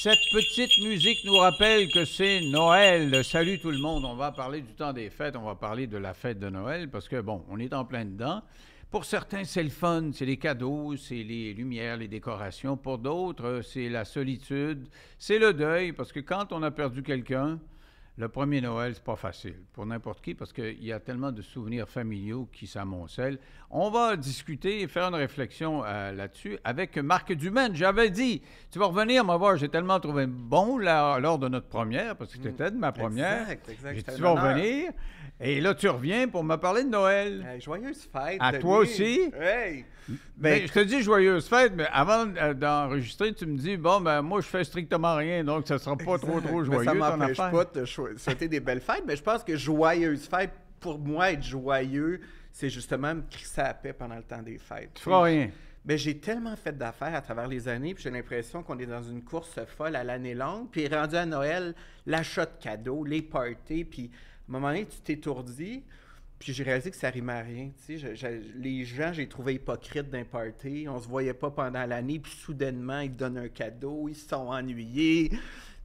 Cette petite musique nous rappelle que c'est Noël. Salut tout le monde. On va parler du temps des fêtes. On va parler de la fête de Noël parce que, bon, on est en plein dedans. Pour certains, c'est le fun, c'est les cadeaux, c'est les lumières, les décorations. Pour d'autres, c'est la solitude, c'est le deuil parce que quand on a perdu quelqu'un, le premier Noël, c'est pas facile pour n'importe qui parce qu'il y a tellement de souvenirs familiaux qui s'amoncellent. On va discuter et faire une réflexion là-dessus avec Marc Dumaine. J'avais dit, tu vas revenir me voir, j'ai tellement trouvé bon lors de notre première, parce que tu étais de ma première. Exact. J'ai dit, tu vas revenir. Et là, tu reviens pour me parler de Noël. Hey, joyeuse fête. À Denis. toi aussi. Hey. Ben, je te dis joyeuse fête, mais avant d'enregistrer, tu me dis, bon, ben moi, je fais strictement rien, donc ça sera pas trop joyeux. Mais ça ton m'empêche affaire. pas de souhaiter des belles fêtes, mais je pense que joyeuse fête, pour moi, être joyeux, c'est justement me crisser à la paix pendant le temps des fêtes. Tu feras rien. Ben, j'ai tellement fait d'affaires à travers les années, puis j'ai l'impression qu'on est dans une course folle à l'année longue, puis rendu à Noël, l'achat de cadeaux, les parties, puis à un moment donné, tu t'étourdis, puis j'ai réalisé que ça rimait à rien. Tu sais, les gens, j'ai trouvé hypocrites d'un party, on se voyait pas pendant l'année, puis soudainement, ils te donnent un cadeau, ils se sont ennuyés.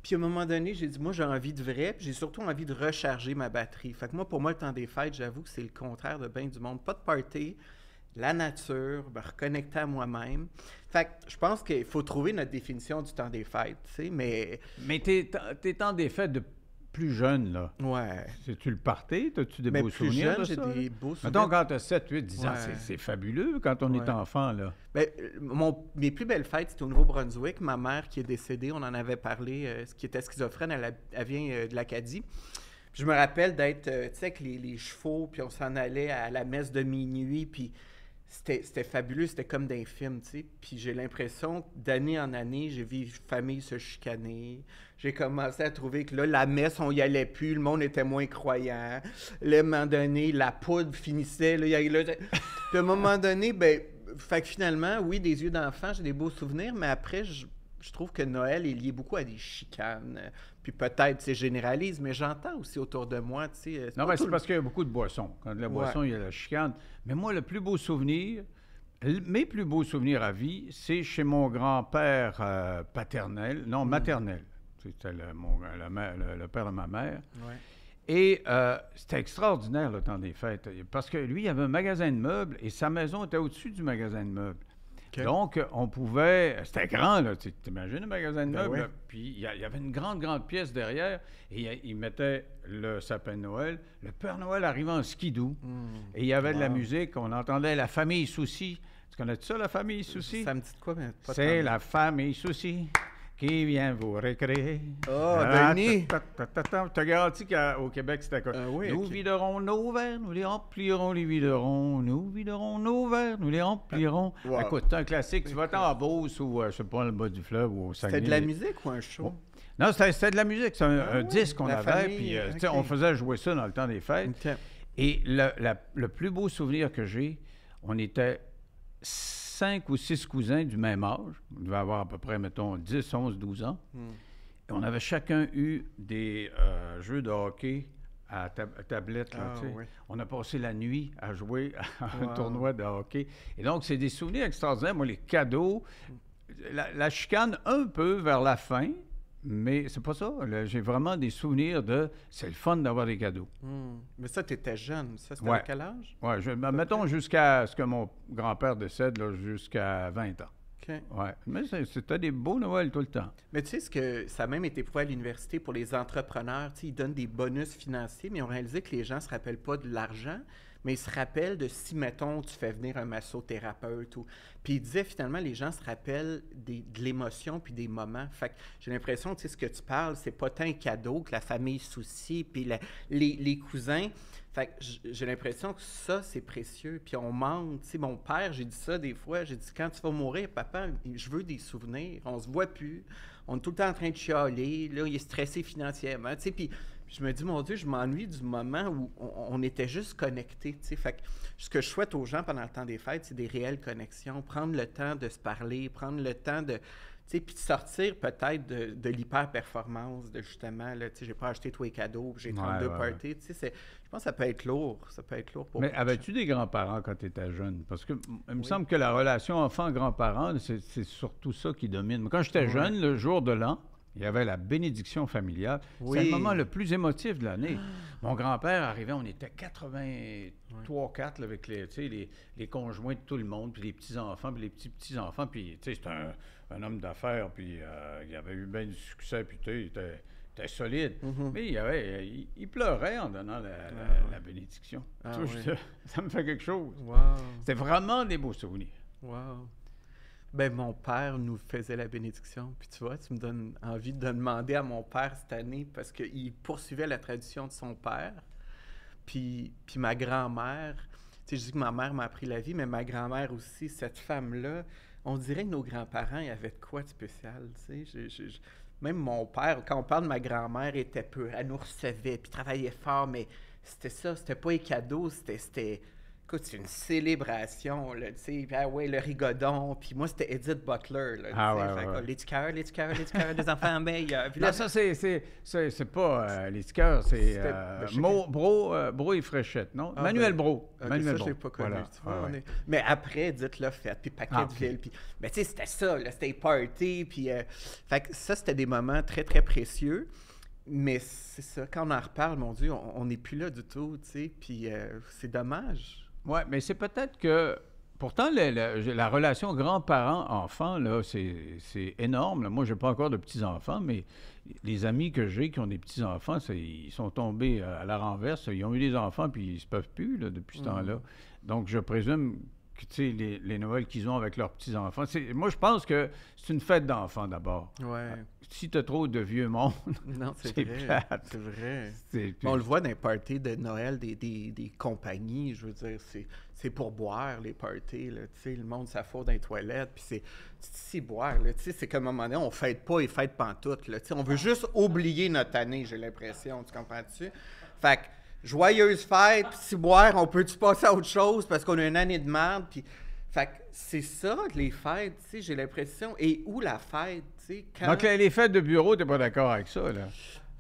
Puis à un moment donné, j'ai dit, moi, j'ai envie de vrai, puis j'ai surtout envie de recharger ma batterie. Fait que moi, pour moi, le temps des fêtes, j'avoue que c'est le contraire de bien du monde. Pas de party, la nature, me reconnecter à moi-même. Fait que je pense qu'il faut trouver notre définition du temps des fêtes, tu sais, mais... Mais tes temps des fêtes de plus jeune, là. Ouais. C'est-tu le party? As-tu des Mais beaux plus souvenirs jeune, de j'ai ça? des beaux souvenirs. Mettons, quand tu as 7, 8, 10 ans, Ouais. c'est fabuleux quand on est Ouais. enfant, là. Ben, mes plus belles fêtes, c'était au Nouveau-Brunswick. Ma mère qui est décédée, on en avait parlé, qui était schizophrène, elle vient de l'Acadie. Puis je me rappelle d'être, tu sais, avec les chevaux, puis on s'en allait à la messe de minuit, puis c'était fabuleux, c'était comme d'un film, tu sais. Puis j'ai l'impression que d'année en année, j'ai vu famille se chicaner. J'ai commencé à trouver que là, la messe, on y allait plus, le monde était moins croyant. Là, à un moment donné, la poudre finissait. Là, puis à un moment donné, ben, fait que finalement, oui, des yeux d'enfant, j'ai des beaux souvenirs, mais après, je trouve que Noël est lié beaucoup à des chicanes. Puis peut-être, c'est généralise, mais j'entends aussi autour de moi, tu sais... Non, mais c'est parce qu'il y a beaucoup de boissons. Quand de la boisson, il y a la chicane. Mais moi, le plus beau souvenir, mes plus beaux souvenirs à vie, c'est chez mon grand-père paternel, non, maternel. C'était le père de ma mère. Ouais. Et c'était extraordinaire le temps des fêtes. Parce que lui, il avait un magasin de meubles et sa maison était au-dessus du magasin de meubles. OK. Donc, on pouvait... C'était grand, là. Tu t'imagines un magasin de Ben meubles? oui. Là? Puis, il y avait une grande pièce derrière et il mettait le sapin de Noël. Le Père Noël arrivait en skidoo et il y avait de la Wow. musique. On entendait la famille Souci. Tu connais ça, la famille Souci? Ça me dit de quoi, mais pas C'est tant. la famille Souci qui vient vous récréer. Oh, Ah, Denis! Je te garantis qu'au Québec, c'était quoi? Oui, Nous ok. viderons nos verres, nous les remplirons, les viderons. Nous viderons nos verres, nous les remplirons. Wow. Écoute, c'est un classique. Tu vas t'en à Beauce ou, je sais pas, le bas du fleuve ou au Saguenay. C'était de la musique ou un show? Non, c'était de la musique. C'est un oui, disque qu'on la avait. famille, Puis, tu sais, ok. on faisait jouer ça dans le temps des fêtes. OK. Et le plus beau souvenir que j'ai, on était 5 ou 6 cousins du même âge. On devait avoir à peu près, mettons, 10, 11, 12 ans. Et on avait chacun eu des jeux de hockey à tablette. Là, Ah, tu sais. oui. On a passé la nuit à jouer à un Wow. tournoi de hockey. Et donc, c'est des souvenirs extraordinaires. Moi, les cadeaux, la chicane un peu vers la fin, mais c'est pas ça. Là, j'ai vraiment des souvenirs de... C'est le fun d'avoir des cadeaux. Mais ça, t'étais jeune. Ça, c'était Ouais. à quel âge? Ouais, mettons jusqu'à ce que mon grand-père décède, là, jusqu'à 20 ans. OK. Ouais. Mais c'était des beaux Noëls tout le temps. Mais tu sais, ce que ça a même été prouvé à l'université pour les entrepreneurs, tu sais, ils donnent des bonus financiers, mais ils ont réalisé que les gens ne se rappellent pas de l'argent, mais ils se rappellent de si, mettons, tu fais venir un massothérapeute. Puis ils disaient, finalement, les gens se rappellent de l'émotion puis des moments. Fait que j'ai l'impression, tu sais, ce que tu parles, c'est pas tant un cadeau que la famille soucie puis les cousins. Fait que j'ai l'impression que ça, c'est précieux. Puis on manque. Tu sais, mon père, j'ai dit ça des fois. J'ai dit, quand tu vas mourir, papa, je veux des souvenirs. On se voit plus. On est tout le temps en train de chialer. Là, il est stressé financièrement. Tu sais, puis je me dis, mon Dieu, je m'ennuie du moment où on était juste connectés. Tu sais. Fait que ce que je souhaite aux gens pendant le temps des fêtes, c'est des réelles connexions. Prendre le temps de se parler, prendre le temps de... Tu sais, puis de sortir peut-être de l'hyper-performance, de justement, là, tu sais, j'ai pas acheté tous les cadeaux, puis j'ai 32 ouais. parties. Tu sais, je pense que ça peut être lourd. Ça peut être lourd pour Mais beaucoup de avais-tu des grands-parents quand tu étais jeune? Parce que il me Oui. semble que la relation enfant-grands-parents, c'est surtout ça qui domine. Moi, quand j'étais jeune, le jour de l'an, Il y avait la bénédiction familiale. Oui. C'est le moment le plus émotif de l'année. Mon grand-père arrivait, on était 83-4 là, avec les, tu sais, les conjoints de tout le monde, puis les petits-enfants, puis les petits-petits-enfants. Puis, tu sais, c'était un homme d'affaires, puis il avait eu bien du succès, puis tu sais, il était solide. Mais il pleurait en donnant la bénédiction. Ah, Tu vois, oui. ça me fait quelque chose. Wow. C'était vraiment des beaux souvenirs. Wow. Ben, mon père nous faisait la bénédiction. Puis tu vois, tu me donnes envie de demander à mon père cette année parce qu'il poursuivait la tradition de son père. Puis ma grand-mère, tu sais, je dis que ma mère m'a appris la vie, mais ma grand-mère aussi, cette femme-là, on dirait que nos grands-parents, il y avait de quoi de spécial, tu sais. Même mon père, quand on parle de ma grand-mère, était peu. Elle nous recevait, puis travaillait fort, mais c'était ça, c'était pas les cadeaux, c'était écoute, c'est une célébration, là, tu sais. Puis, ah ouais, le rigodon. Puis moi, c'était Edith Butler, là, Ah tu sais. ouais, Fait que, ouais. les petits cœurs des enfants meilleurs. Puis là, Non, ça, c'est pas les tickeurs, c'est ben, je sais Bro et Fréchette, non? Ah, Manuel ben, Bro. ok, Manuel ça, Bro. je l'ai pas connu, Voilà. tu vois, Ah, on ouais. est- Mais après, Edith l'a fait, puis Paquetteville, ok. puis... Mais tu sais, c'était ça, là, c'était les parties, puis... Fait que ça, c'était des moments très, très précieux. Mais c'est ça, quand on en reparle, mon Dieu, on n'est plus là du tout, tu sais, puis c'est dommage. Oui, mais c'est peut-être que. Pourtant, la relation grands-parents-enfants, là, c'est énorme. Là. Moi, je n'ai pas encore de petits-enfants, mais les amis que j'ai qui ont des petits-enfants, ils sont tombés à la renverse. Ils ont eu des enfants, puis ils ne se peuvent plus là, depuis ce temps-là. Donc, je présume que, tu sais, les Noëls qu'ils ont avec leurs petits-enfants. Moi, je pense que c'est une fête d'enfants, d'abord. Ouais. Si tu as trop de vieux monde, Non, c'est c'est vrai. plate. C'est vrai. c'est- Mais on le voit dans les parties de Noël des compagnies, je veux dire, c'est pour boire, les parties, là, tu sais, le monde s'affaire dans les toilettes, puis c'est boire, là, tu sais, c'est qu'à un moment donné, on fête pas et fête pantoute, là, tu sais, on veut juste oublier notre année, j'ai l'impression, tu comprends-tu? Fait que, joyeuse fête, puis si boire, on peut-tu passer à autre chose parce qu'on a une année de merde, puis... Fait que c'est ça, les fêtes, tu sais, j'ai l'impression, et où la fête, tu sais, quand... Donc, les fêtes de bureau, tu n'es pas d'accord avec ça, là?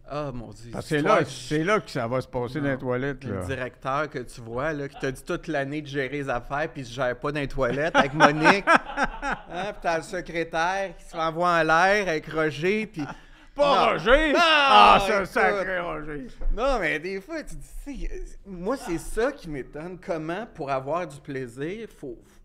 Ah, mon Dieu. Parce que c'est là que ça va se passer dans les toilettes, Le là. directeur que tu vois, là, qui t'a dit toute l'année de gérer les affaires, puis il se gère pas dans les toilettes avec Monique. Hein, puis t'as le secrétaire qui se fait envoyer en l'air avec Roger, puis... Pas Non. Roger! Non, Ah, ça, écoute. sacré Roger! Non, mais des fois, tu dis, moi, c'est ça qui m'étonne. Comment, pour avoir du plaisir,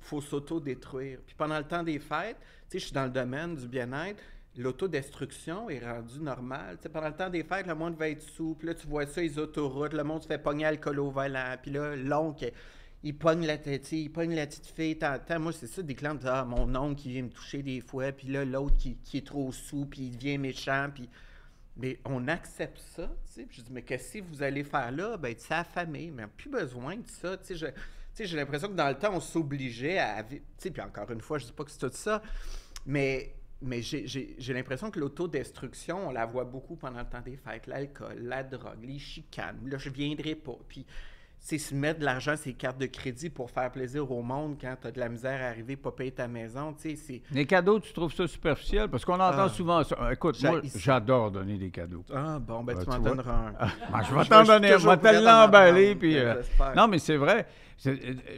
faut s'auto-détruire. Puis pendant le temps des fêtes, tu sais, je suis dans le domaine du bien-être, l'autodestruction est rendue normale. Tu sais, pendant le temps des fêtes, le monde va être sous, puis là, tu vois ça, les autoroutes, le monde se fait pogner alcool au volant, puis là, l'oncle, il pogne la tête, il pogne la petite fille. Moi, c'est ça, des clients me disent, ah, mon oncle qui vient me toucher des fois, puis là, l'autre qui est trop sous, puis il devient méchant, puis... Mais on accepte ça, tu sais. Puis je dis, mais qu'est-ce que vous allez faire là? Ben, c'est affamé, mais on n'a plus besoin de ça, tu sais. J'ai l'impression que dans le temps, on s'obligeait à... Tu sais, puis encore une fois, je dis pas que c'est tout ça, mais j'ai l'impression que l'autodestruction, on la voit beaucoup pendant le temps des fêtes. L'alcool, la drogue, les chicanes. Là, je viendrai pas. Puis, c'est se mettre de l'argent sur les cartes de crédit pour faire plaisir au monde quand tu as de la misère à arriver, pas payer ta maison. Tu sais, c'est... Les cadeaux, tu trouves ça superficiel? Parce qu'on entend Ah. souvent ça. Écoute, moi, J'haïs ça. j'adore donner des cadeaux. Ah, bon, ben, Ah, tu tu m'en vois? donneras un. Ben, je vais Je t'en suis donner, je toujours vais te prêt d'en l'emballer. prendre, Puis, ben, j'espère. non, mais c'est vrai.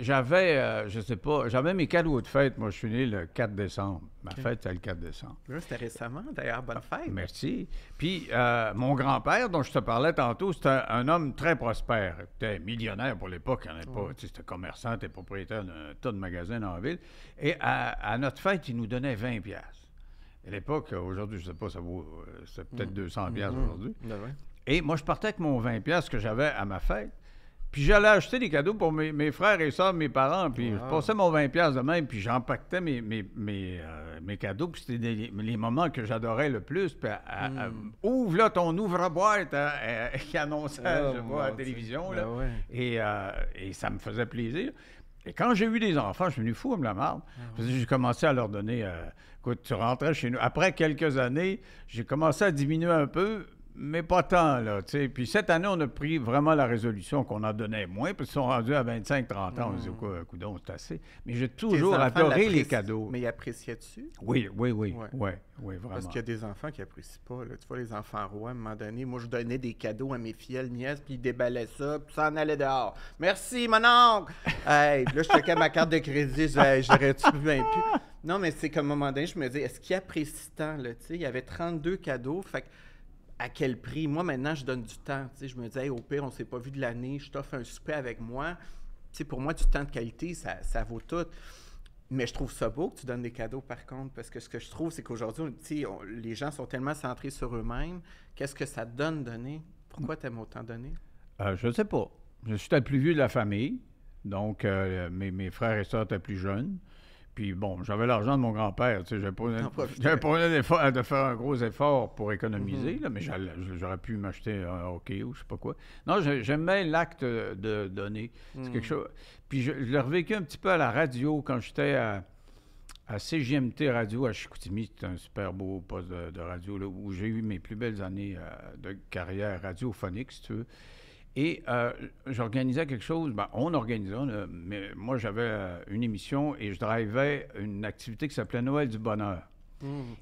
J'avais, je sais pas, j'avais mes cadeaux de fête. Moi, je suis né le 4 décembre. Ma fête, c'est le 4 décembre. Là, c'était récemment, d'ailleurs. Bonne fête. Merci. Puis, mon grand-père, dont je te parlais tantôt, c'était un homme très prospère. Il était millionnaire pour l'époque. Il n'y en avait pas. Tu sais, c'était commerçant, était propriétaire d'un tas de magasins dans la ville. Et à notre fête, il nous donnait 20 piastres. À l'époque, aujourd'hui, je ne sais pas, ça vaut c'est peut-être 200 piastres aujourd'hui. Ben ouais. Et moi, je partais avec mon 20 piastres que j'avais à ma fête. Puis j'allais acheter des cadeaux pour mes frères et sœurs, mes parents. Puis je passais mon 20 piastres de même, puis j'empaquetais mes cadeaux. Puis c'était les moments que j'adorais le plus. Puis ouvre là ton ouvre-boîte qui annonçait, Oh, je vois, à la mon télévision. Dieu. Là. Ben ouais. Et ça me faisait plaisir. Et quand j'ai eu des enfants, je suis venu fou comme la marde. Parce que j'ai commencé à leur donner... écoute, tu rentrais chez nous. Après quelques années, j'ai commencé à diminuer un peu, mais pas tant, là, tu sais. Puis cette année, on a pris vraiment la résolution qu'on en donnait moins, parce qu'ils sont rendus à 25-30 ans. On se dit, coudonc, c'est assez. Mais j'ai toujours Tes enfants adoré les l'apprécient- cadeaux. Mais ils appréciaient-tu? Oui, Ouais. vraiment. Parce qu'il y a des enfants qui apprécient pas. Là. Tu vois, les enfants rois, à un moment donné, moi, je donnais des cadeaux à mes filles, nièces, puis ils déballaient ça, puis ça en allait dehors. Merci, mon oncle! Hey, puis là, je checkais ma carte de crédit, j'aurais-tu bien pu? Non, mais c'est qu'à un moment donné, je me dis, est-ce qu'il apprécie tant, là, tu sais? Il y avait 32 cadeaux, fait que à quel prix? Moi, maintenant, je donne du temps, tu sais. Je me dis, hey, au pire, on s'est pas vu de l'année, je t'offre un souper avec moi. Tu sais, pour moi, du temps de qualité, ça vaut tout. Mais je trouve ça beau que tu donnes des cadeaux, par contre, parce que ce que je trouve, c'est qu'aujourd'hui, tu sais, les gens sont tellement centrés sur eux-mêmes. Qu'est-ce que ça te donne donner? Pourquoi tu aimes autant donner? Je ne sais pas. Je suis le plus vieux de la famille, donc mes frères et sœurs étaient plus jeunes. Puis bon, j'avais l'argent de mon grand-père, tu sais, j'avais pas besoin de faire un gros effort pour économiser, là, mais j'aurais pu m'acheter un hockey ou je sais pas quoi. Non, j'aime bien l'acte de donner. C'est quelque chose. Puis je l'ai revécu un petit peu à la radio quand j'étais à CJMT Radio à Chicoutimi. C'était un super beau poste de radio là, où j'ai eu mes plus belles années de carrière radiophonique, si tu veux. Et j'organisais quelque chose, ben, on organisait, mais moi j'avais une émission et je drivais une activité qui s'appelait Noël du bonheur.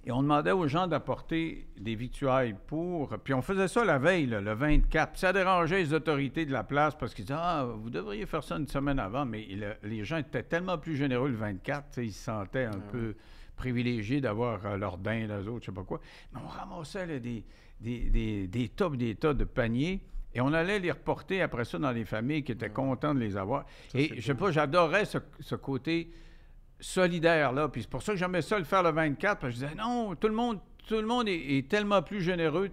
Et on demandait aux gens d'apporter des victuailles pour... Puis on faisait ça la veille, là, le 24. Puis ça dérangeait les autorités de la place parce qu'ils disaient « Ah, vous devriez faire ça une semaine avant. » Mais les gens étaient tellement plus généreux le 24, ils se sentaient un peu privilégiés d'avoir leur din, les autres, je sais pas quoi. Mais on ramassait là, des tas de paniers. Et on allait les reporter après ça dans les familles qui étaient contents de les avoir. Ça, et je sais pas, j'adorais ce côté solidaire-là. Puis c'est pour ça que j'aimais ça le faire le 24, parce que je disais, non, tout le monde est tellement plus généreux.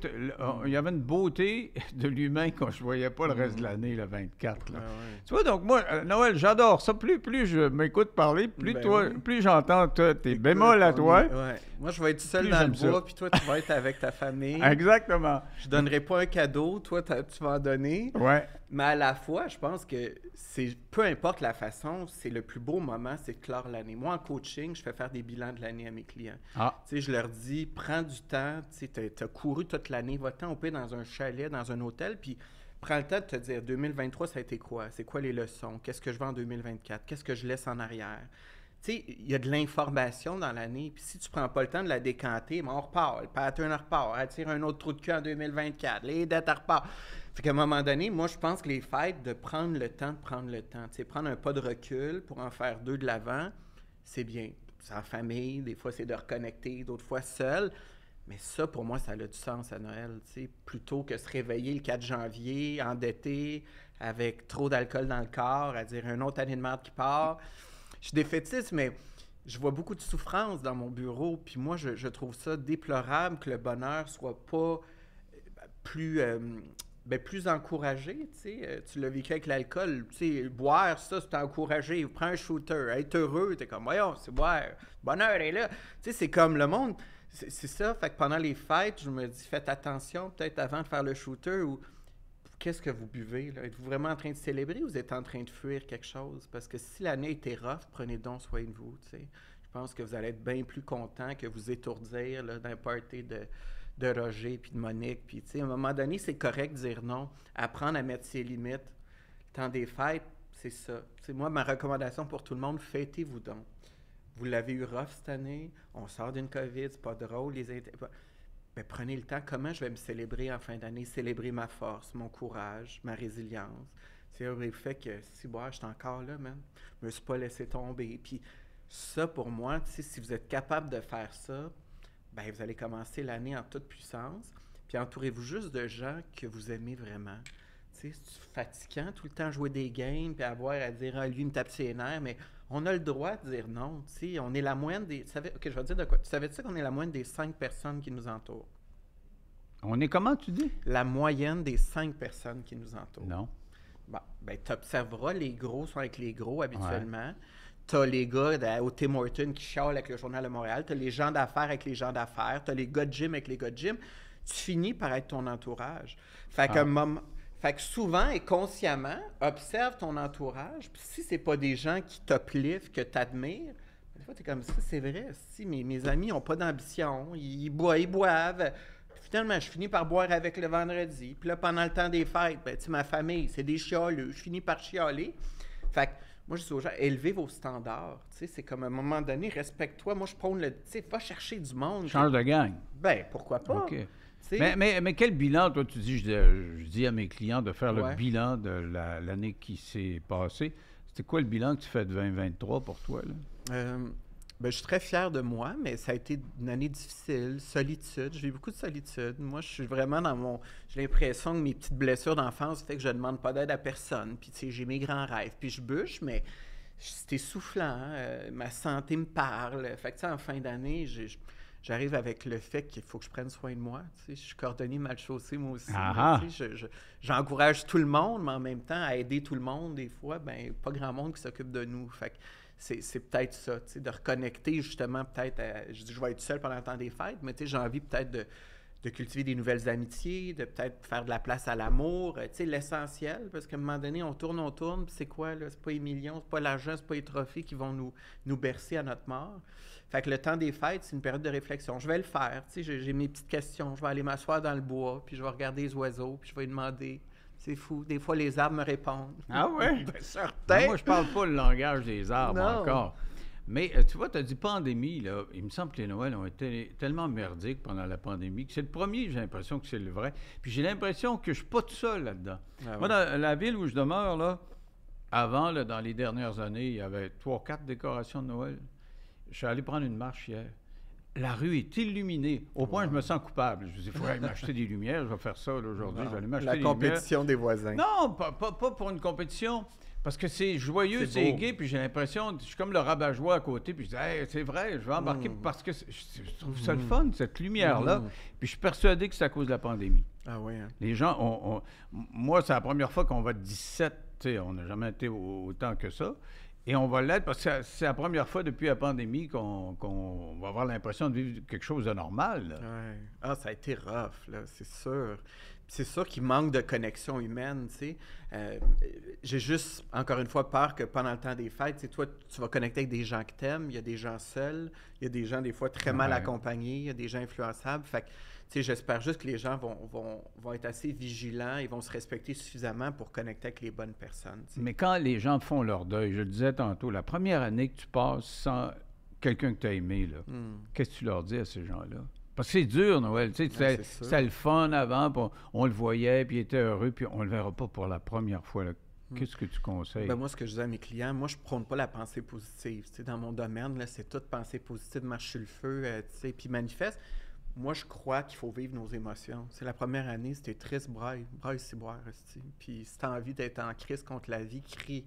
Il y avait une beauté de l'humain quand je voyais pas le reste de l'année, le 24. Là. Tu vois, donc moi, Noël, j'adore ça. Plus je m'écoute parler, plus j'entends tes bémols à toi. Moi, je vais être seul dans le bois, puis toi, tu vas être avec ta famille. Exactement. Je donnerai pas un cadeau, toi, tu vas en donner. Ouais. Mais à la fois, je pense que peu importe la façon, c'est le plus beau moment, c'est de clore l'année. Moi, en coaching, je fais faire des bilans de l'année à mes clients. Tu sais, je leur dis, prends du temps, tu sais, t'as couru toute l'année, va-t'en au pire dans un chalet, dans un hôtel, puis prends le temps de te dire, 2023, ça a été quoi? C'est quoi les leçons? Qu'est-ce que je veux en 2024? Qu'est-ce que je laisse en arrière? Tu sais, il y a de l'information dans l'année, puis si tu prends pas le temps de la décanter, on repart, le pattern repart, attire un autre trou de cul en 2024, les dettes repartent. Fait qu'à un moment donné, moi, je pense que les fêtes, de prendre le temps, tu sais, prendre un pas de recul pour en faire deux de l'avant, c'est bien. C'est en famille, des fois, c'est de reconnecter, d'autres fois seul. Mais ça, pour moi, ça a du sens à Noël, tu sais, plutôt que se réveiller le 4 janvier, endetté, avec trop d'alcool dans le corps, à dire une autre année de merde qui part. Je suis défaitiste, mais je vois beaucoup de souffrance dans mon bureau, puis moi, je trouve ça déplorable que le bonheur soit pas plus encouragé, tu sais. Tu l'as vécu avec l'alcool, tu sais, boire, ça, c'est encouragé. Prends un shooter, être heureux, t'es comme, voyons, c'est boire, le bonheur est là. Tu sais, c'est comme le monde, c'est ça. Fait que pendant les fêtes, je me dis, faites attention, peut-être avant de faire le shooter, ou qu'est-ce que vous buvez, là? Êtes-vous vraiment en train de célébrer ou vous êtes en train de fuir quelque chose? Parce que si l'année était rough, prenez donc soin de vous, tu sais. Je pense que vous allez être bien plus content que vous étourdir, là, d'un party de Roger puis de Monique. Puis, tu sais, à un moment donné, c'est correct de dire non, apprendre à mettre ses limites. Le temps des fêtes, c'est ça. Tu sais, moi, ma recommandation pour tout le monde, fêtez-vous donc. Vous l'avez eu rough cette année, on sort d'une COVID, c'est pas drôle, mais prenez le temps, comment je vais me célébrer en fin d'année, célébrer ma force, mon courage, ma résilience. C'est le fait que, si je suis encore là, man, je me suis pas laissé tomber. Puis ça, pour moi, tu sais, si vous êtes capable de faire ça, bien, vous allez commencer l'année en toute puissance. Puis entourez-vous juste de gens que vous aimez vraiment. Tu sais, c'est fatigant tout le temps jouer des games puis avoir à dire lui il me tape ses nerfs, mais on a le droit de dire non. Tu sais, on est la moyenne des. Je vais dire de quoi. Tu savais-tu qu'on est la moyenne des 5 personnes qui nous entourent? On est comment, tu dis? La moyenne des 5 personnes qui nous entourent. Non. Bon, ben, tu observeras, les gros sont avec les gros habituellement. Ouais. T'as les gars au Tim Hortons qui chialent avec le Journal de Montréal. T'as les gens d'affaires avec les gens d'affaires. T'as les gars de gym avec les gars de gym. Tu finis par être ton entourage. Fait que souvent et consciemment, observe ton entourage. Puis si c'est pas des gens qui t'upliftent, que t'admirent, des fois, t'es comme ça, c'est vrai. Si mes amis n'ont pas d'ambition, ils boivent. Puis finalement, je finis par boire avec le vendredi. Puis là, pendant le temps des fêtes, ben, tu sais, ma famille, c'est des chialeux. Je finis par chialer. Fait que moi, je dis aux gens, élevez vos standards. Tu sais, c'est comme à un moment donné, respecte-toi. Moi, je prône le... Tu sais, va chercher du monde. Change de gang. Ben, pourquoi pas? OK. Mais quel bilan, toi, tu dis, je dis à mes clients de faire le bilan de l'année qui s'est passée. C'était quoi le bilan que tu fais de 2023 pour toi, là? Ben, je suis très fier de moi, mais ça a été une année difficile, solitude. J'ai eu beaucoup de solitude. Moi, je suis vraiment dans mon... J'ai l'impression que mes petites blessures d'enfance fait que je ne demande pas d'aide à personne. Puis, tu sais, j'ai mes grands rêves. Puis, je bûche, mais c'est essoufflant. Ma santé me parle. Fait que, tu sais, en fin d'année, j'arrive avec le fait qu'il faut que je prenne soin de moi. Tu sais, je suis cordonnier mal chaussé, moi aussi. Ah Tu sais, j'encourage tout le monde, mais en même temps, à aider tout le monde, des fois, ben pas grand monde qui s'occupe de nous. Fait que c'est peut-être ça, tu sais, de reconnecter justement peut-être je dis je vais être seul pendant le temps des fêtes, mais tu sais, j'ai envie peut-être de cultiver des nouvelles amitiés, de peut-être faire de la place à l'amour, tu sais, l'essentiel, parce qu'à un moment donné, on tourne, puis c'est quoi, là? C'est pas les millions, c'est pas l'argent, c'est pas les trophées qui vont nous bercer à notre mort. Fait que le temps des fêtes, c'est une période de réflexion. Je vais le faire, tu sais, j'ai mes petites questions, je vais aller m'asseoir dans le bois, puis je vais regarder les oiseaux, puis je vais lui demander... C'est fou. Des fois, les arbres me répondent. Ah ouais? Ben, certain. Moi, je parle pas le langage des arbres Non. encore. Mais tu vois, tu as dit pandémie, là. Il me semble que les Noëls ont été tellement merdiques pendant la pandémie que c'est le premier, j'ai l'impression que c'est le vrai. Puis j'ai l'impression que je suis pas tout seul là-dedans. Ah Moi, ouais. dans la ville où je demeure, là, avant, là, dans les dernières années, il y avait 3-4 décorations de Noël. Je suis allé prendre une marche hier. La rue est illuminée. Au point, je me sens coupable. Je me dis, il faudrait m'acheter des lumières. Je vais faire ça là, aujourd'hui. Je vais aller m'acheter La des lumières. compétition des voisins. Non, pas pour une compétition. Parce que c'est joyeux, C'est c'est beau. gai, puis j'ai l'impression, je suis comme le rabat-joie à côté, puis je dis, hey, c'est vrai, je vais embarquer parce que je trouve ça le fun, cette lumière-là. Puis je suis persuadé que c'est à cause de la pandémie. Ah oui, hein? Les gens, moi, c'est la première fois qu'on va de 17, tu sais, on n'a jamais été autant que ça. Et on va l'être parce que c'est la première fois depuis la pandémie qu'on va avoir l'impression de vivre quelque chose de normal, là. Ouais. Ah, ça a été rough, là, c'est sûr. Puis c'est sûr qu'il manque de connexion humaine, tu sais. J'ai juste, encore une fois, peur que pendant le temps des fêtes, tu sais, toi, tu vas connecter avec des gens que t'aimes, il y a des gens seuls, il y a des gens, des fois, très mal Ouais. accompagnés, il y a des gens influençables. Fait que, tu sais, j'espère juste que les gens vont être assez vigilants et vont se respecter suffisamment pour connecter avec les bonnes personnes, tu sais. Mais quand les gens font leur deuil, je le disais tantôt, la première année que tu passes sans quelqu'un que tu as aimé, là, qu'est-ce que tu leur dis à ces gens-là? Parce que c'est dur, Noël. Tu sais, Ouais, c'est sûr. c'était le fun avant, puis on le voyait, puis il était heureux, puis on le verra pas pour la première fois, là. Qu'est-ce que tu conseilles? Ben moi, ce que je dis à mes clients, moi, je prône pas la pensée positive. Tu sais, dans mon domaine, là, c'est toute pensée positive, marche sur le feu, tu sais, puis manifeste. Moi, je crois qu'il faut vivre nos émotions. C'est la première année, c'était triste, braille c'est boire, esti. Puis si tu as envie d'être en crise contre la vie, crie.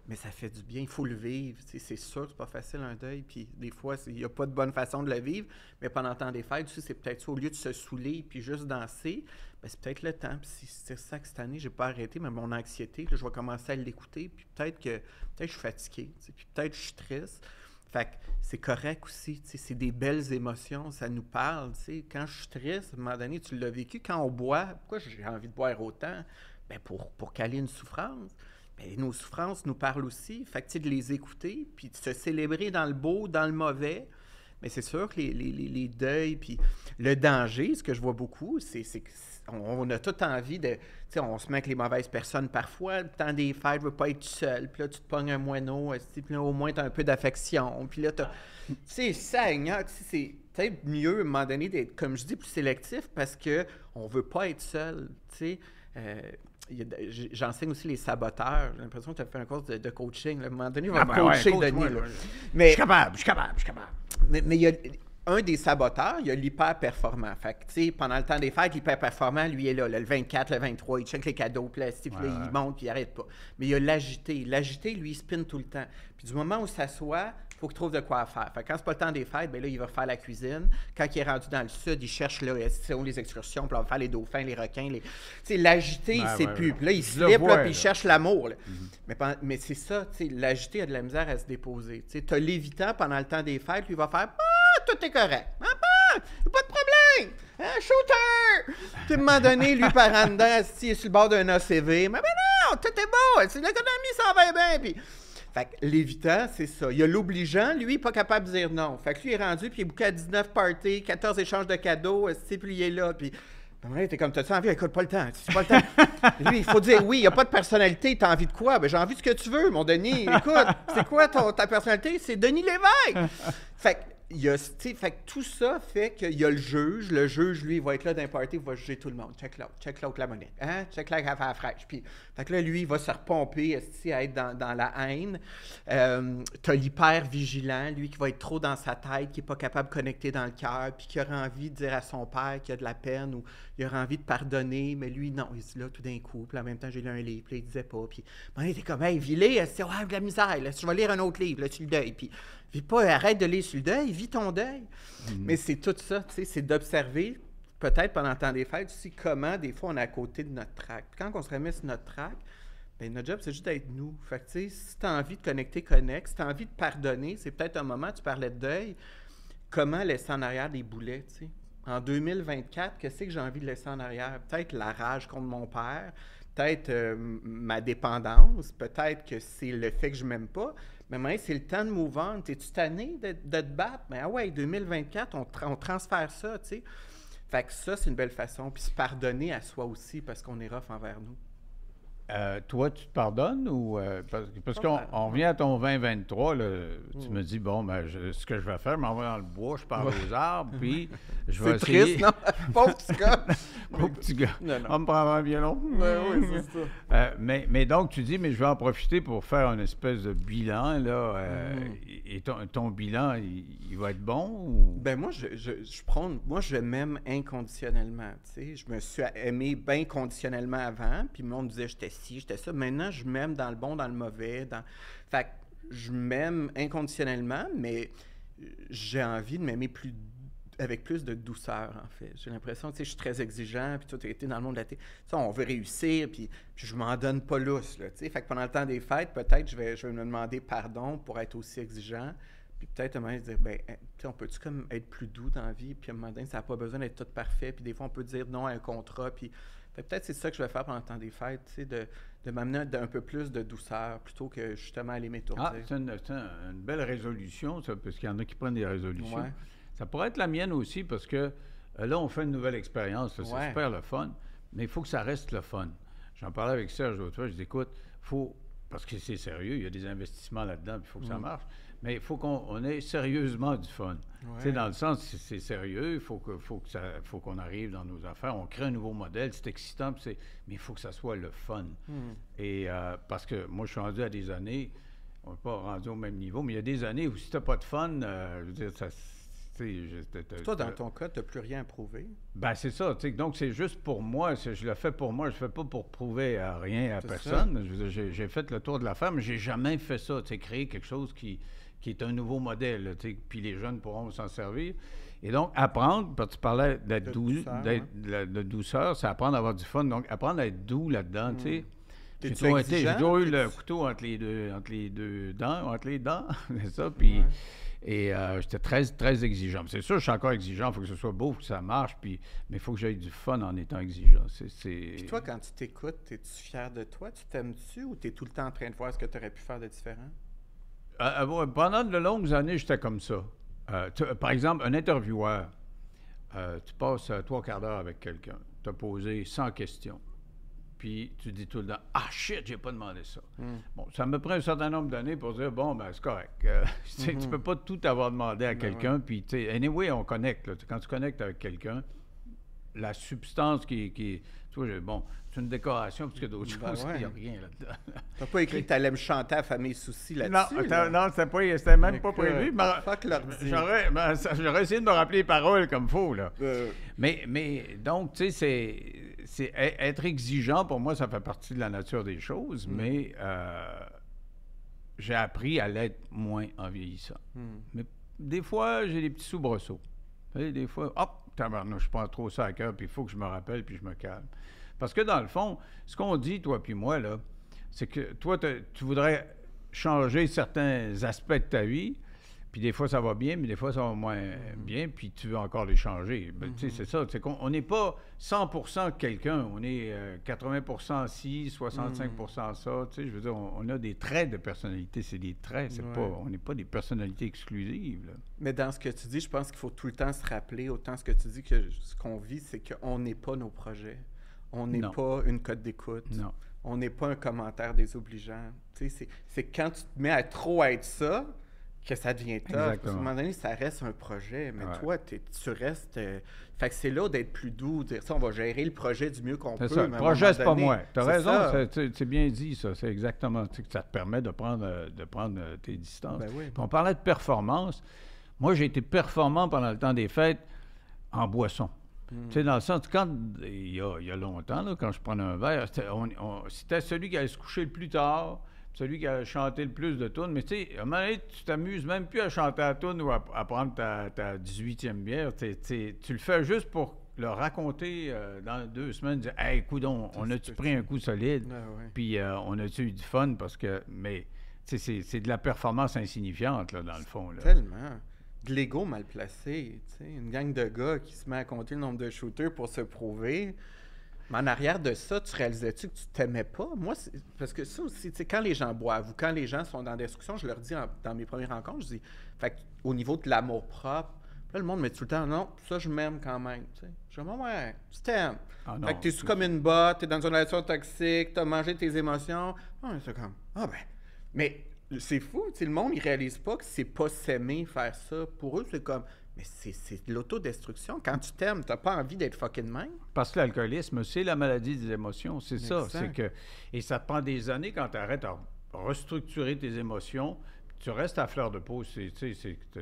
Mais ça fait du bien, il faut le vivre. Tu sais, c'est sûr, c'est pas facile un deuil. Puis des fois, il n'y a pas de bonne façon de le vivre. Mais pendant le temps des fêtes, tu sais, c'est peut-être ça, au lieu de se saouler puis juste danser, ben, c'est peut-être le temps. Puis c'est ça que cette année, j'ai pas arrêté, mais mon anxiété, là, je vais commencer à l'écouter. Puis peut-être que je suis fatigué, tu sais, puis peut-être que je suis triste. Fait que c'est correct aussi, tu sais, c'est des belles émotions, ça nous parle, tu sais. Quand je suis triste, à un moment donné, tu l'as vécu, quand on boit, pourquoi j'ai envie de boire autant? Ben pour caler une souffrance. Ben nos souffrances nous parlent aussi, fait que tu sais, de les écouter, puis de se célébrer dans le beau, dans le mauvais. Mais c'est sûr que les deuils, puis le danger, ce que je vois beaucoup, c'est qu'on a toute envie de... Tu sais, on se met avec les mauvaises personnes parfois. Le temps des fêtes, je veux pas être seul. Puis là, tu te pognes un moineau, puis là, au moins, tu as un peu d'affection. Puis là, tu sais, Seigneur, c'est peut-être mieux, à un moment donné, d'être, comme je dis, plus sélectif parce qu'on veut pas être seul, tu sais. J'enseigne aussi les saboteurs. J'ai l'impression que tu as fait un cours de coaching. Là. À un moment donné, il va me coacher, Denis. Là. Mais, je suis capable. mais il y a un des saboteurs, il y a l'hyper-performant. Fait que, tu sais, pendant le temps des fêtes, l'hyper-performant, lui, est là, le 24, le 23, il check les cadeaux, puis là, il monte, puis il n'arrête pas. Mais il y a l'agité. L'agité, lui, il spinne tout le temps. Puis du moment où il s'assoit, il faut qu'il trouve de quoi faire. Fait que quand c'est pas le temps des fêtes, bien là, il va faire la cuisine. Quand il est rendu dans le sud, il cherche là, où les excursions, puis là, on va faire les dauphins, les requins. Tu sais, l'agité, il sait plus. Puis là, il se slip, puis il cherche l'amour. Mais c'est ça, tu sais, l'agité a de la misère à se déposer. Tu sais, t'as l'évitant pendant le temps des fêtes, lui, il va faire tout est correct. Pas de problème. Shooter! Puis à un moment donné, lui, par en dedans, il est sur le bord d'un ACV. Mais non, tout est beau. L'économie s'en va bien. Puis... Fait que l'évitant, c'est ça. Il y a l'obligeant, lui, pas capable de dire non. Fait que lui, il est rendu, puis il est booké à 19 parties, 14 échanges de cadeaux, puis il est là, puis... T'es comme, t'as-tu envie? Écoute, pas le temps. C'est pas le temps. Lui, il faut dire oui, il n'y a pas de personnalité. T'as envie de quoi? Ben, j'ai envie de ce que tu veux, mon Denis. Écoute, c'est quoi ta personnalité? C'est Denis Lévesque. Fait que il y a, tu sais, fait que tout ça fait qu'il y a le juge. Le juge, lui, il va être là dans un party, il va juger tout le monde. Check l'autre la monnaie. Hein? Check l'autre affaire fraîche. Puis, fait que là, lui, il va se repomper, à être dans la haine. T'as l'hyper-vigilant, lui, qui va être trop dans sa tête, qui n'est pas capable de connecter dans le cœur, puis qui aura envie de dire à son père qu'il a de la peine ou il aura envie de pardonner, mais lui, non, il dit là tout d'un coup. Puis en même temps, j'ai lu un livre, puis là, il disait pas. Puis, il était comme, hey, vis-les, c'est de la misère, là, je vais lire un autre livre, là, sur le deuil. Puis, vis pas, arrête de lire sur le deuil, vis ton deuil. Mais c'est tout ça, tu sais, c'est d'observer, peut-être pendant le temps des fêtes, aussi comment, des fois, on est à côté de notre track. Puis quand on se remet sur notre track, bien, notre job, c'est juste d'être nous. Fait que, tu sais, si tu as envie de connecter, connecte. Si tu as envie de pardonner, c'est peut-être un moment, tu parlais de deuil, comment laisser en arrière des boulets, tu sais. En 2024, qu'est-ce que j'ai envie de laisser en arrière? Peut-être la rage contre mon père, peut-être ma dépendance, peut-être que c'est le fait que je m'aime pas. Mais c'est le temps de move on. T'es-tu tanné de te battre? Mais ah ouais, 2024, on transfère ça, tu sais. Fait que ça, c'est une belle façon. Puis se pardonner à soi aussi, parce qu'on est rough envers nous. Toi, tu te pardonnes ou parce qu'on vient à ton 2023, là, tu me dis bon, ben ce que je vais faire, je m'en vais dans le bois, je parle aux arbres, puis je vais essayer. C'est triste, non? Pauvre petit gars. Pauvre petit gars. Non. On me prendra un violon. Oui, c'est ça. Mais donc tu dis, mais je vais en profiter pour faire une espèce de bilan là. Et ton bilan, il va être bon ou? Ben moi, je m'aime inconditionnellement. Tu sais, je me suis aimé bien conditionnellement avant, puis le monde disait j'étais ci, j'étais ça. Maintenant, je m'aime dans le bon, dans le mauvais. Fait que je m'aime inconditionnellement, mais j'ai envie de m'aimer avec plus de douceur, en fait. J'ai l'impression, tu sais, je suis très exigeant, puis toi, tu as été dans le monde de la télé. Tu sais, on veut réussir, puis je m'en donne pas lousse, là, tu sais. Fait que pendant le temps des fêtes, peut-être, je vais me demander pardon pour être aussi exigeant. Puis peut-être à un moment donné, dire, ben, tu sais, on peut-tu comme être plus doux dans la vie, puis à un moment donné, ça n'a pas besoin d'être tout parfait, puis des fois, on peut dire non à un contrat, puis peut-être c'est ça que je vais faire pendant le temps des fêtes, tu sais, de m'amener un peu plus de douceur, plutôt que justement aller m'étourdir. Ah, c'est une belle résolution, ça, parce qu'il y en a qui prennent des résolutions. Ouais. Ça pourrait être la mienne aussi, parce que là, on fait une nouvelle expérience, là, c'est Ouais. super le fun, mais il faut que ça reste le fun. J'en parlais avec Serge l'autre fois, je dis, écoute, parce que c'est sérieux, il y a des investissements là-dedans, puis il faut que ça marche, mais il faut qu'on ait sérieusement du fun. Tu sais, dans le sens, c'est sérieux, il faut qu'on arrive dans nos affaires, on crée un nouveau modèle, c'est excitant, mais il faut que ça soit le fun. Et parce que moi, je suis rendu à des années, on n'est pas rendu au même niveau, mais il y a des années où si tu n'as pas de fun, je veux dire, ça... Toi, dans ton cas, tu n'as plus rien à prouver. Ben c'est ça. Donc, c'est juste pour moi. Je le fais pour moi. Je ne fais pas pour prouver à rien à personne. J'ai fait le tour de l'affaire, mais je n'ai jamais fait ça. Créer quelque chose qui est un nouveau modèle. Puis les jeunes pourront s'en servir. Et donc, apprendre, parce que tu parlais d'être doux, de douceur, c'est apprendre à avoir du fun. Donc, apprendre à être doux là-dedans. J'ai toujours eu le couteau entre les deux dents, c'est ça. Puis... Et j'étais très, très exigeant. C'est sûr, je suis encore exigeant. Il faut que ce soit beau, il faut que ça marche, mais il faut que j'aie du fun en étant exigeant. Puis toi, quand tu t'écoutes, es-tu fier de toi? Tu t'aimes-tu ou tu es tout le temps en train de voir ce que tu aurais pu faire de différent? Pendant de longues années, j'étais comme ça. Par exemple, un intervieweur, tu passes 3 quarts d'heure avec quelqu'un, tu as posé 100 questions. Puis tu dis tout le temps « Ah, shit, j'ai pas demandé ça. Bon, ça me prend un certain nombre d'années pour dire « Bon, ben c'est correct. Tu peux pas tout avoir demandé à quelqu'un. Puis, tu sais, anyway, on connecte. Là. Quand tu connectes avec quelqu'un, la substance qui tu vois, bon, c'est une décoration, parce que d'autres choses, il n'y a rien là-dedans. Tu n'as pas écrit que tu allais me chanter à Famille Souci là-dessus? Non, c'était même pas prévu. Fuck l'ordi. J'aurais essayé de me rappeler les paroles comme il faut, là. Mais donc, tu sais, c'est être exigeant, pour moi, ça fait partie de la nature des choses, mais j'ai appris à l'être moins en vieillissant. Mais des fois, j'ai des petits soubresauts. Des fois, hop, je prends trop ça à cœur, puis il faut que je me rappelle, puis je me calme. Parce que dans le fond, ce qu'on dit, toi puis moi, là, c'est que toi, tu voudrais changer certains aspects de ta vie, puis des fois ça va bien, mais des fois ça va moins bien, puis tu veux encore les changer. Ben, tu sais, c'est ça. C'est qu'on n'est pas 100% quelqu'un, on est 80% ci, 65% ça. Tu sais, je veux dire, on a des traits de personnalité, c'est des traits, on n'est pas des personnalités exclusives. Là. Mais dans ce que tu dis, je pense qu'il faut tout le temps se rappeler, autant ce que tu dis que ce qu'on vit, c'est qu'on n'est pas nos projets. On n'est pas une cote d'écoute. Non. On n'est pas un commentaire désobligeant. Tu sais, c'est quand tu te mets à trop être ça que ça devient tough. Parce qu'à un Exactement. moment donné, ça reste un projet. Mais Ouais. toi, tu restes... fait que c'est là d'être plus doux, dire ça, on va gérer le projet du mieux qu'on peut. C'est ça. Le mais à un projet, moment c'est pas donné, moi. Tu as c'est raison, ça. c'est bien dit, ça. C'est exactement. Tu sais, que ça te permet de prendre tes distances. Ben oui. Puis on parlait de performance. Moi, j'ai été performant pendant le temps des fêtes en boisson. Tu sais, dans le sens, quand, il y a longtemps, là, quand je prenais un verre, c'était celui qui allait se coucher le plus tard, celui qui allait chanter le plus de tunes. Mais tu sais, à un moment donné, tu t'amuses même plus à chanter la tune ou à prendre ta 18e bière. Tu le fais juste pour le raconter dans 2 semaines, dire « Hey, coudonc, on a-tu pris un coup solide? Ah ouais. Puis on a-tu eu du fun? » Parce que, mais, tu sais, c'est de la performance insignifiante, là, dans le fond. Là. Tellement. De l'ego mal placé. Tu sais, une gang de gars qui se met à compter le nombre de shooters pour se prouver. Mais en arrière de ça, tu réalisais-tu que tu t'aimais pas? Moi, parce que ça aussi, tu sais, quand les gens boivent ou quand les gens sont dans des discussions, je leur dis dans mes premières rencontres, je dis, fait au niveau de l'amour-propre, là, le monde me dit tout le temps, non, ça, je m'aime quand même. Tu sais. Je dis, ouais, tu t'aimes. Ah non, Fait que t'es comme une botte, t'es dans une relation toxique, t'as mangé tes émotions. Ah, c'est comme, mais c'est fou, tu sais, le monde, il réalise pas que c'est pas s'aimer faire ça. Pour eux, c'est comme, mais c'est de l'autodestruction. Quand tu t'aimes, t'as pas envie d'être fucking même. Parce que l'alcoolisme, c'est la maladie des émotions, c'est ça. Exact. C'est que, et ça te prend des années quand tu arrêtes à restructurer tes émotions. Tu restes à fleur de peau. Tu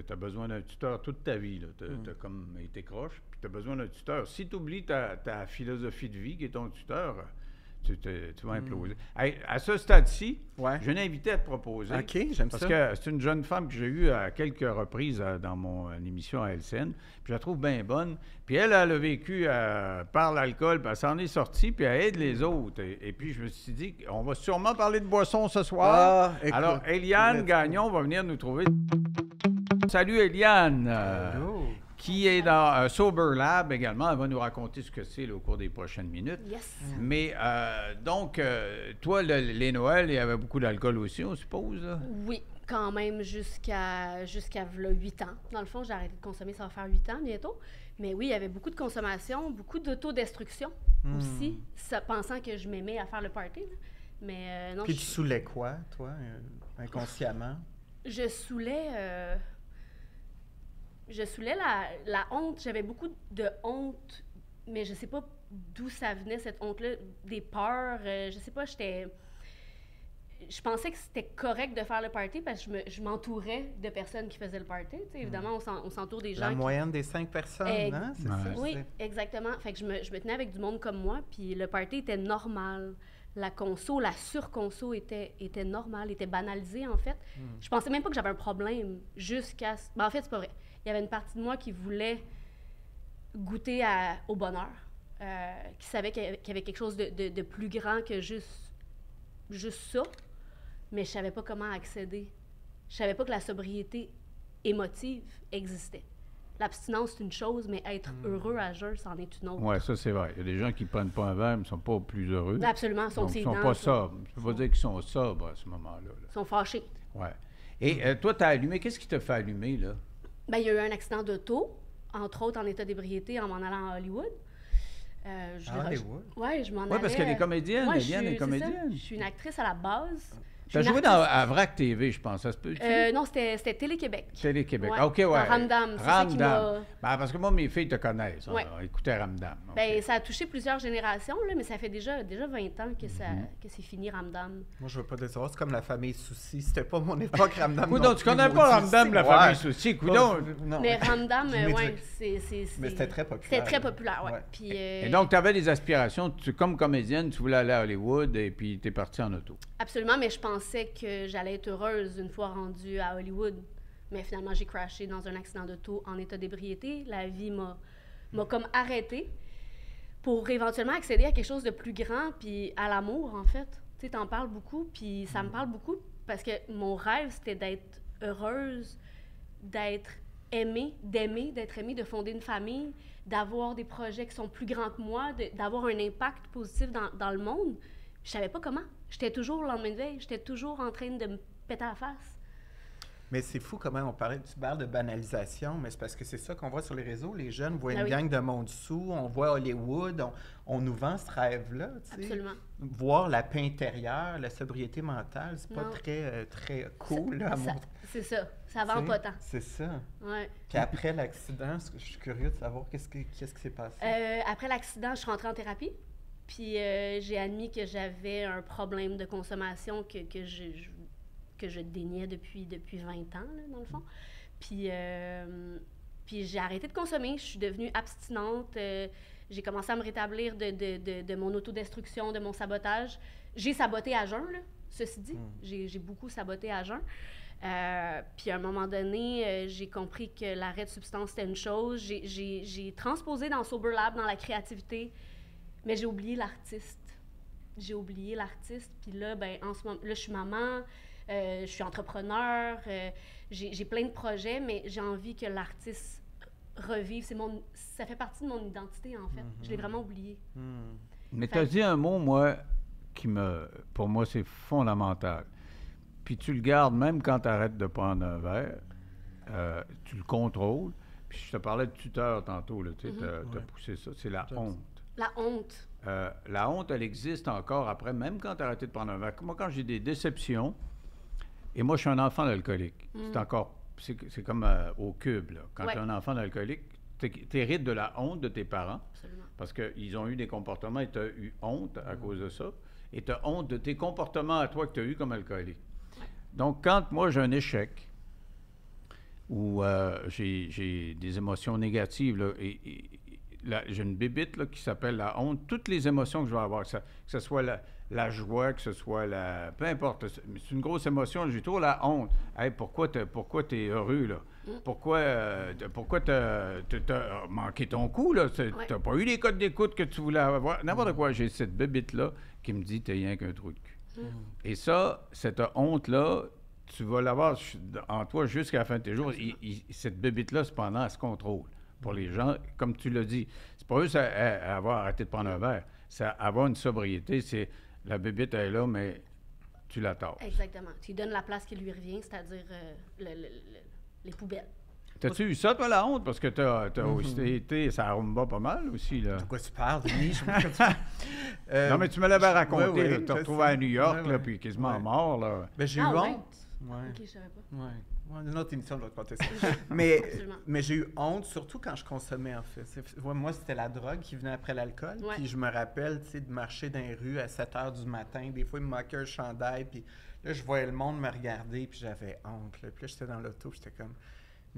as besoin d'un tuteur toute ta vie. Tu as comme été croche, puis tu as besoin d'un tuteur. Si tu oublies ta philosophie de vie qui est ton tuteur, tu vas imploser. Hey, à ce stade-ci, Ouais. j'ai une invitée à te proposer. OK, j'aime Parce ça. que c'est une jeune femme que j'ai eue à quelques reprises dans mon émission à LCN. Puis je la trouve bien bonne. Puis elle a vécu par l'alcool, puis elle s'en est sortie, puis elle aide les autres. Et puis je me suis dit, on va sûrement parler de boisson ce soir. Écoute, Alors, Eliane Gagnon va venir nous trouver. Salut Eliane, Allô? qui est dans Sober Lab également. Elle va nous raconter ce que c'est là, au cours des prochaines minutes. Yes. Mais donc, toi, les Noëls, il y avait beaucoup d'alcool aussi, on suppose? Là? Oui, quand même jusqu'à v'là 8 ans. Dans le fond, j'ai arrêté de consommer, ça va faire 8 ans bientôt. Mais oui, il y avait beaucoup de consommation, beaucoup d'autodestruction aussi, pensant que je m'aimais à faire le party. Là. Mais non, Puis tu saoulais quoi, toi, inconsciemment? je saoulais la honte. J'avais beaucoup de honte, mais je sais pas d'où ça venait, cette honte-là. Des peurs, je sais pas, je pensais que c'était correct de faire le party parce que je m'entourais de personnes qui faisaient le party. Tu sais, évidemment, on s'entoure des gens La moyenne des 5 personnes, hein? C'est Ouais. ça? Oui, exactement. Fait que je me tenais avec du monde comme moi, puis le party était normal. La conso, la surconso était normale, était banalisée, en fait. Je pensais même pas que j'avais un problème jusqu'à... Ben, en fait, c'est pas vrai. Il y avait une partie de moi qui voulait goûter au bonheur, qui savait qu'il y avait quelque chose de plus grand que juste ça, mais je savais pas comment accéder. Je savais pas que la sobriété émotive existait. L'abstinence, c'est une chose, mais être heureux à jeun, c'en est une autre. Oui, ça, c'est vrai. Il y a des gens qui ne prennent pas un verre, mais ne sont pas plus heureux. Absolument, Donc, ils ne sont pas sobres. Je ne peux pas dire qu'ils sont sobres à ce moment-là. Ils sont fâchés. Oui. Et toi, tu as allumé. Qu'est-ce qui t'a fait allumer, là? Ben, il y a eu un accident d'auto, entre autres en état d'ébriété en m'en allant à Hollywood. Hollywood? Oui, je m'en allais. Oui, parce qu'elle est comédienne. Moi, Eliane est c'est ça. comédienne. Je suis une actrice à la base. Tu as joué à VRAC TV, je pense. Ça se peut-tu? Non, c'était Télé-Québec. Télé-Québec. Ouais. Ah, OK, ouais. Dans Ramdam. C'est ça qui m'a... Ben, parce que moi, mes filles te connaissent. Ouais. On écoutait Ramdam. Ben, ça a touché plusieurs générations, là, mais ça fait déjà 20 ans que, que c'est fini, Ramdam. Moi, je veux pas te savoir, c'est comme la famille Souci. C'était pas mon époque, Ramdam. Coudon, tu connais pas Ramdam, la famille Souci? Coudon. Non. Mais Ramdam, Je ouais, Mais c'était très populaire. C'était très populaire, ouais. Ouais. Puis, Et donc, tu avais des aspirations. Comme comédienne, tu voulais aller à Hollywood et puis tu es partie en auto. absolument, mais je pensais que j'allais être heureuse une fois rendue à Hollywood. Mais finalement, j'ai crashé dans un accident d'auto en état d'ébriété. La vie m'a comme arrêtée pour éventuellement accéder à quelque chose de plus grand, puis à l'amour, en fait. Tu sais, t'en parles beaucoup, puis ça me parle beaucoup parce que mon rêve, c'était d'être heureuse, d'être aimée, d'être aimée, de fonder une famille, d'avoir des projets qui sont plus grands que moi, d'avoir un impact positif dans le monde. Je savais pas comment. J'étais toujours le lendemain de veille, j'étais toujours en train de me péter à la face. Mais c'est fou comment tu parles de banalisation, mais c'est parce que c'est ça qu'on voit sur les réseaux. Les jeunes voient Ah une oui. gang de monde sous, on voit Hollywood, on nous vend ce rêve-là. Tu sais. Absolument. Voir la paix intérieure, la sobriété mentale, c'est pas Non. très cool là, à montrer. C'est ça. Ça vend Tu pas sais, tant. C'est ça. Ouais. Puis après l'accident, je suis curieux de savoir qu'est-ce qui s'est passé. Après l'accident, je suis rentrée en thérapie. Puis j'ai admis que j'avais un problème de consommation que je déniais depuis 20 ans, là, dans le fond. Puis j'ai arrêté de consommer. Je suis devenue abstinente. J'ai commencé à me rétablir de mon autodestruction, de mon sabotage. J'ai saboté à jeun, là, ceci dit. J'ai beaucoup saboté à jeun. Puis à un moment donné, j'ai compris que l'arrêt de substance, c'était une chose. J'ai transposé dans Sober Lab, dans la créativité, mais j'ai oublié l'artiste. Puis là, ben, en ce moment, là, je suis maman, je suis entrepreneur, j'ai plein de projets, mais j'ai envie que l'artiste revive. Ça fait partie de mon identité, en fait. Je l'ai vraiment oublié. Mais tu as dit un mot, moi, pour moi, c'est fondamental. Puis tu le gardes même quand tu arrêtes de prendre un verre, tu le contrôles. Puis je te parlais de tuteur tantôt, là, tu as poussé ça, c'est la honte. La honte. La honte, elle existe encore après, même quand tu as arrêté de prendre un verre. Moi, quand j'ai des déceptions, et moi, je suis un enfant d'alcoolique. C'est comme au cube, là. Quand tu es un enfant d'alcoolique, tu hérites de la honte de tes parents. Absolument. Parce qu'ils ont eu des comportements et tu as eu honte à cause de ça. Et tu as honte de tes comportements à toi que tu as eu comme alcoolique. Donc, quand moi, j'ai un échec ou j'ai des émotions négatives, là, j'ai une bébite là, qui s'appelle la honte. Toutes les émotions que je vais avoir, que ce soit la joie, que ce soit peu importe, c'est une grosse émotion, j'ai toujours la honte. Hey, pourquoi tu es heureux, là? Pourquoi t'as manqué ton coup, là? T'as pas eu les codes d'écoute que tu voulais avoir. N'importe quoi, j'ai cette bébite-là qui me dit, t'es rien qu'un trou de cul. Et ça, cette honte-là, tu vas l'avoir en toi jusqu'à la fin de tes jours. Cette bébite-là, cependant, elle se contrôle. Pour les gens, comme tu l'as dit, c'est pas juste à avoir arrêté de prendre un verre, c'est avoir une sobriété. C'est la bébite, elle est là, mais tu la tasses. Exactement. Tu lui donnes la place qui lui revient, c'est-à-dire les poubelles. T'as-tu eu ça, toi, la honte? Parce que t'as aussi été, ça rumba pas mal aussi, là. De quoi tu parles, Denis? Non, mais tu me l'avais raconté, oui, là, tu te retrouvé à New York, ouais, là, puis quasiment mort, là. Ben, j'ai eu honte. Ouais. OK, je savais pas. Ouais. Une autre émission, je vais te conter ça. Absolument. mais j'ai eu honte, surtout quand je consommais, en fait. Moi, c'était la drogue qui venait après l'alcool. Ouais. Puis je me rappelle, tu sais, de marcher dans les rues à 7 h du matin. Des fois, il me manquait un chandail. Puis là, je voyais le monde me regarder, puis j'avais honte. Là. Puis là, j'étais dans l'auto, j'étais comme...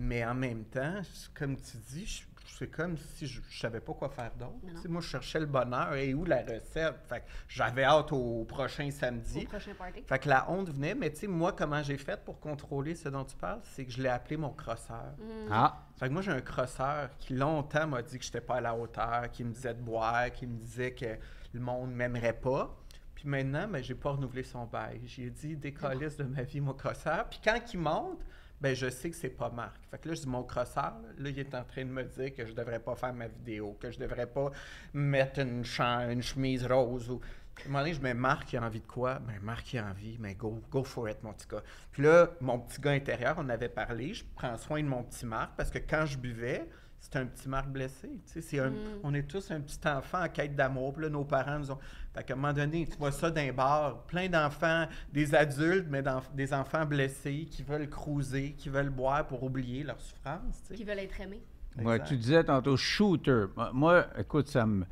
Mais en même temps, comme tu dis, c'est comme si je savais pas quoi faire d'autre. Tu sais, moi, je cherchais le bonheur. Et où la recette? Fait que j'avais hâte au prochain samedi. Au prochain party. Fait que la honte venait. Mais tu sais, moi, comment j'ai fait pour contrôler ce dont tu parles? C'est que je l'ai appelé mon crosseur. Ah! Fait que moi, j'ai un crosseur qui longtemps m'a dit que j'étais pas à la hauteur, qui me disait de boire, qui me disait que le monde m'aimerait pas. Puis maintenant, ben, j'ai pas renouvelé son bail. J'ai dit, décalisse de ma vie, mon crosseur. Puis quand il monte, ben je sais que c'est pas Marc. Fait que là, je dis, mon crosseur, là, il est en train de me dire que je devrais pas faire ma vidéo, que je devrais pas mettre une chemise rose. Ou... À un moment donné, je mets Marc, il a envie de quoi? Ben Marc, il a envie, mais go for it, mon petit gars. Puis là, mon petit gars intérieur, on avait parlé, je prends soin de mon petit Marc, parce que quand je buvais, c'était un petit Marc blessé. Tu sais, on est tous un petit enfant en quête d'amour. Puis là, nos parents nous ont... Fait qu'à un moment donné, tu vois ça dans un bar, plein d'enfants, des adultes, mais des enfants blessés qui veulent cruiser, qui veulent boire pour oublier leur souffrance. Tu sais. Qui veulent être aimés. Ouais, tu disais tantôt shooter. Moi, écoute, ça me...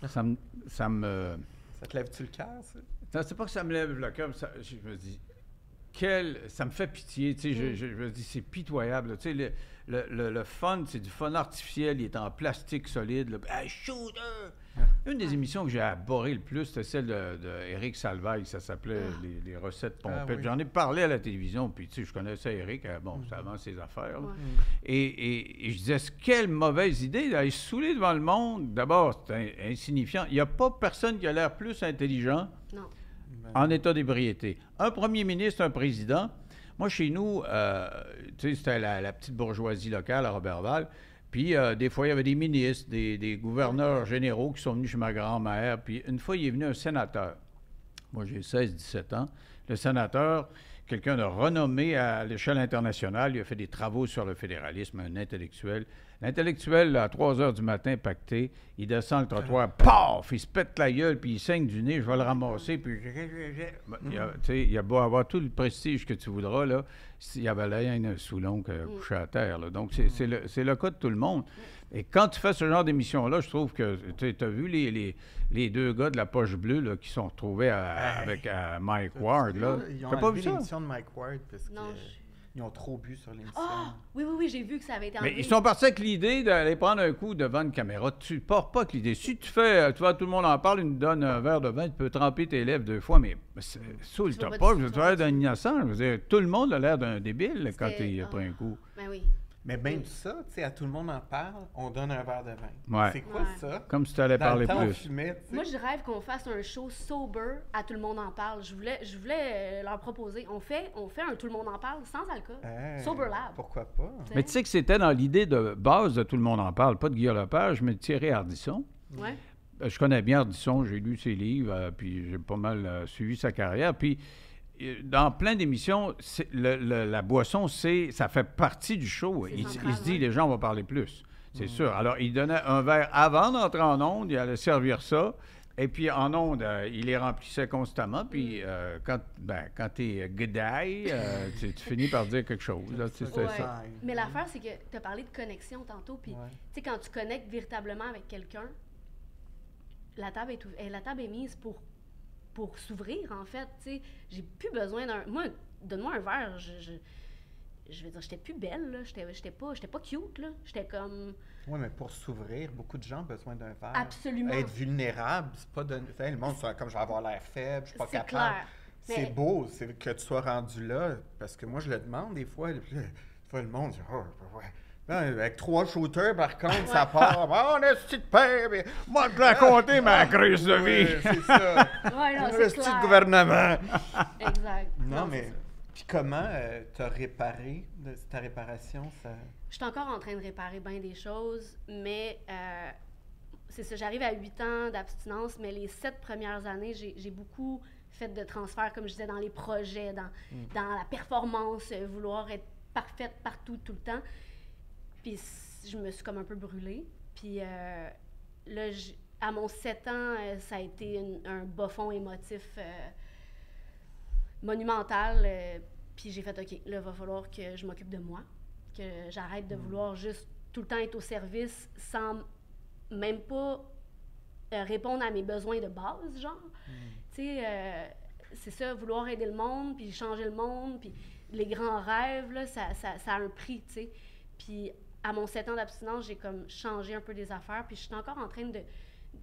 Ça te lève-tu le cœur, ça? Non, c'est pas que ça me lève le cœur, je me dis... Ça me fait pitié, tu sais, je me dis, c'est pitoyable. Tu sais, le fun, c'est du fun artificiel, il est en plastique solide. Là. Hey, shooter! Une des émissions que j'ai adoré le plus, c'était celle de Éric Salvaille, ça s'appelait les recettes pompettes. Oui. J'en ai parlé à la télévision, puis tu sais, je connaissais Éric, bon, c'est avant ses affaires. Là. Et je disais, quelle mauvaise idée d'aller se saouler devant le monde. D'abord, c'est insignifiant. Il n'y a pas personne qui a l'air plus intelligent en état d'ébriété. Un premier ministre, un président. Moi, chez nous, tu sais, c'était la petite bourgeoisie locale à Roberval. Puis, des fois, il y avait des ministres, des gouverneurs généraux qui sont venus chez ma grand-mère. Puis, une fois, il est venu un sénateur Moi, j'ai 16-17 ans. Le sénateur, quelqu'un de renommé à l'échelle internationale, il a fait des travaux sur le fédéralisme, un intellectuel. L'intellectuel, là, à 3 heures du matin, pacté, il descend le trottoir, paf! Il se pète la gueule, puis il saigne du nez, je vais le ramasser, puis... Il a beau avoir tout le prestige que tu voudras, là, il y avait rien sous l'ongle couché à terre, là. Donc, c'est le cas de tout le monde. Et quand tu fais ce genre d'émission-là, je trouve que... Tu as vu les deux gars de la poche bleue là, qui sont retrouvés avec Mike Ward, là. Ils ont T'as pas enlevé vu ça? l'émission de Mike Ward parce Non, qu'ils ont trop bu sur l'émission. Ah! Oui, j'ai vu que ça avait été enlevé. Mais ils sont partis avec l'idée d'aller prendre un coup devant une caméra. Tu pars pas avec l'idée. Si tu fais, tu vois, tout le monde en parle, il nous donne un verre de vin, tu peux tremper tes lèvres 2 fois, mais saoule-toi vas pas, pas je veux l'air d'un innocent. Je veux dire, tout le monde a l'air d'un débile quand C'était- il a pris un coup. Ben oui. Mais même ça, tu sais, à tout le monde en parle, on donne un verre de vin. Ouais. C'est quoi Ouais. ça? Comme si tu allais Dans parler le temps, on plus. fumait, tu sais. Moi, je rêve qu'on fasse un show sober à Tout le monde en parle. Je voulais leur proposer. On fait un Tout le monde en parle sans alcool. Hey, Sober Lab. Pourquoi pas? Mais tu sais que c'était dans l'idée de base de Tout le monde en parle, pas de Guillaume Lepage, mais de Thierry Ardisson. Ouais. Je connais bien Ardisson, j'ai lu ses livres, puis j'ai pas mal suivi sa carrière. Puis dans plein d'émissions, la boisson, ça fait partie du show. C'est Il central, se dit, ouais. les gens vont parler plus. C'est sûr. Alors, il donnait un verre avant d'entrer en onde, il allait servir ça. Et puis, en onde, il les remplissait constamment. Puis, quand tu es guédaille, tu finis par dire quelque chose. Là, tu sais, c'est Ouais. ça. Mais l'affaire, c'est que tu as parlé de connexion tantôt. Puis, Ouais. tu sais, quand tu connectes véritablement avec quelqu'un, la table est mise pour s'ouvrir, en fait. Tu sais, j'ai plus besoin d'un. Moi, donne-moi un verre. Je veux dire, j'étais plus belle, là. J'étais pas cute, là. J'étais comme. Oui, mais pour s'ouvrir, beaucoup de gens ont besoin d'un verre. Absolument. Être vulnérable, c'est pas de... Hey, le monde, c'est comme je vais avoir l'air faible, je suis pas C'est capable. clair. C'est Mais- beau, c'est que tu sois rendu là, parce que moi, je le demande des fois. Des fois, le monde dit, oh, ouais. Là, avec 3 shooters, par contre, ça part. Oh, on a ce petit père. Mais... Moi, te la compter, ma crise de Ouais, vie. c'est ça. Ouais, non, Le c'est petit clair. gouvernement. Exact. Non, c'est mais. ça. Puis comment t'as réparé ta réparation? Ça... Je suis encore en train de réparer bien des choses, mais c'est ça, j'arrive à 8 ans d'abstinence, mais les 7 premières années, j'ai beaucoup fait de transferts, comme je disais, dans les projets, dans la performance, vouloir être parfaite partout, tout le temps. Puis je me suis comme un peu brûlée. Puis là, à mon 7 ans, ça a été un bas fond émotif monumental. Puis j'ai fait, OK, là, il va falloir que je m'occupe de moi, que j'arrête de vouloir juste tout le temps être au service sans même pas répondre à mes besoins de base, genre. Tu sais, c'est ça, vouloir aider le monde, puis changer le monde, puis les grands rêves, là, ça a un prix, tu sais. Puis à mon 7 ans d'abstinence, j'ai comme changé un peu des affaires, puis je suis encore en train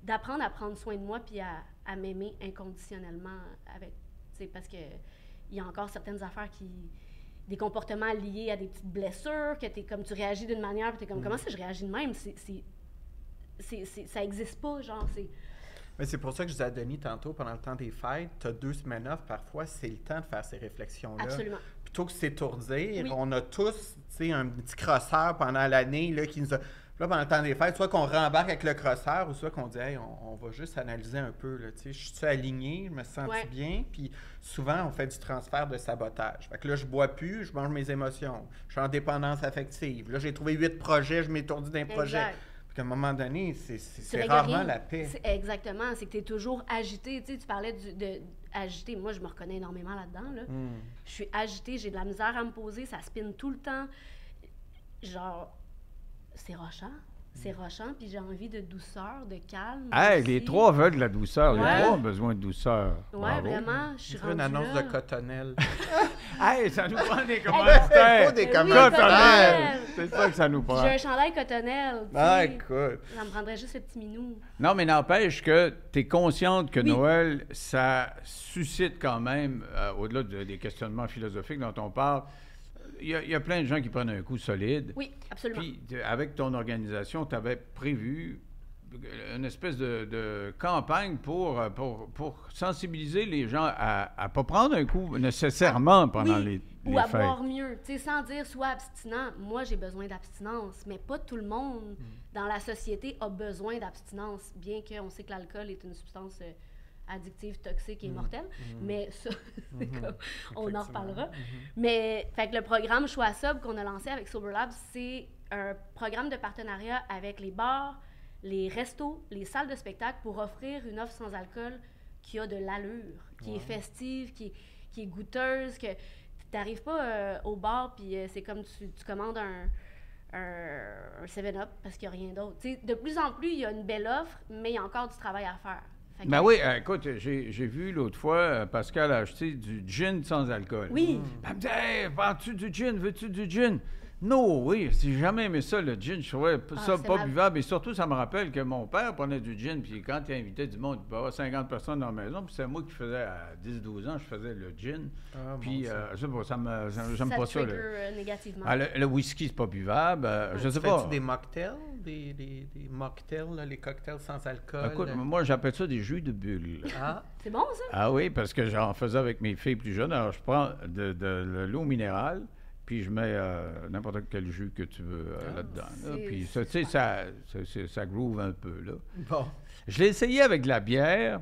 d'apprendre à prendre soin de moi, puis à m'aimer inconditionnellement avec, tu sais, parce que il y a encore certaines affaires des comportements liés à des petites blessures, que tu réagis d'une manière, puis t'es comme, comment ça je réagis de même? Ça existe pas, genre, c'est... Mais c'est pour ça que je disais à Denis tantôt, pendant le temps des fêtes, tu as 2 semaines off, parfois, c'est le temps de faire ces réflexions-là. Absolument. Plutôt que s'étourdir, Oui. on a tous, tu sais, un petit crosseur pendant l'année, là, qui nous a... Là, pendant le temps des fêtes, soit qu'on rembarque avec le crosseur, ou soit qu'on dit, hey, on va juste analyser un peu, là, tu sais, je suis aligné, je me sens Ouais. bien, puis souvent, on fait du transfert de sabotage. Fait que là, je bois plus, je mange mes émotions, je suis en dépendance affective. Là, j'ai trouvé 8 projets, je m'étourdis d'un projet. Exact. Puis qu'à un moment donné, c'est règle rarement rien. la paix. Exactement, c'est que tu es toujours agité. Tu sais, tu parlais de agité. Moi, je me reconnais énormément là-dedans. Là. Je suis agitée, j'ai de la misère à me poser, ça spinne tout le temps. Genre, c'est rochant. C'est rochant, puis j'ai envie de douceur, de calme. Hey, aussi. les 3 veulent de la douceur. Les Ouais. 3 ont besoin de douceur. Ouais, Bravo. vraiment, je suis Je ferais une rendue annonce là. de Cotonnelle. Hey, ça nous prend des Il commentaires. faut des Oui, commentaires. Cotonnelle. C'est ça que ça nous Puis prend. j'ai un chandail cotonnelle. tu Ah, sais. écoute. Ça me prendrait juste le petit minou. Non, mais n'empêche que tu es consciente que Oui. Noël, ça suscite quand même, au-delà des questionnements philosophiques dont on parle, il y a plein de gens qui prennent un coup solide. Oui, absolument. Puis, avec ton organisation, tu avais prévu une espèce de campagne pour sensibiliser les gens à ne pas prendre un coup nécessairement pendant Oui, les ou à fêtes. boire mieux. Tu sais, sans dire sois abstinent. Moi, j'ai besoin d'abstinence, mais pas tout le monde dans la société a besoin d'abstinence, bien qu'on sait que l'alcool est une substance addictive, toxique et mortelle. Mais ça, c'est comme, on en reparlera. Mais fait que le programme Choix Sobre qu'on a lancé avec Sober Lab, c'est un programme de partenariat avec les bars, les restos, les salles de spectacle pour offrir une offre sans alcool qui a de l'allure, qui est festive, qui est goûteuse, que tu n'arrives pas au bar puis c'est comme tu commandes un 7-Up parce qu'il n'y a rien d'autre. T'sais, de plus en plus, il y a une belle offre, mais il y a encore du travail à faire. Ben oui, écoute, j'ai vu l'autre fois Pascal acheter du gin sans alcool. Oui. Elle me dit, hey, veux-tu du gin? Veux-tu du gin? Non, oui, j'ai jamais aimé ça, le gin. Je trouvais ça c'est pas mal. buvable. Et surtout, ça me rappelle que mon père prenait du gin, puis quand il invitait du monde, il pouvait avoir 50 personnes dans la maison, puis c'est moi qui faisais, à 10-12 ans, je faisais le gin. Ah, Puis, bon, je sais pas, j'aime Ça pas te ça. trigger négativement. Le whisky, c'est pas buvable. Je sais Tu pas. fais-tu des mocktails? Des mocktails, là, les cocktails sans alcool? Écoute, moi, j'appelle ça des jus de bulles. Ah, C'est bon, ça? Ah oui, parce que j'en faisais avec mes filles plus jeunes. Alors, je prends de l'eau minérale, puis je mets n'importe quel jus que tu veux là-dedans. Là. c'est Puis, ça, tu sais, ça groove un peu, là. bon. Je l'ai essayé avec de la bière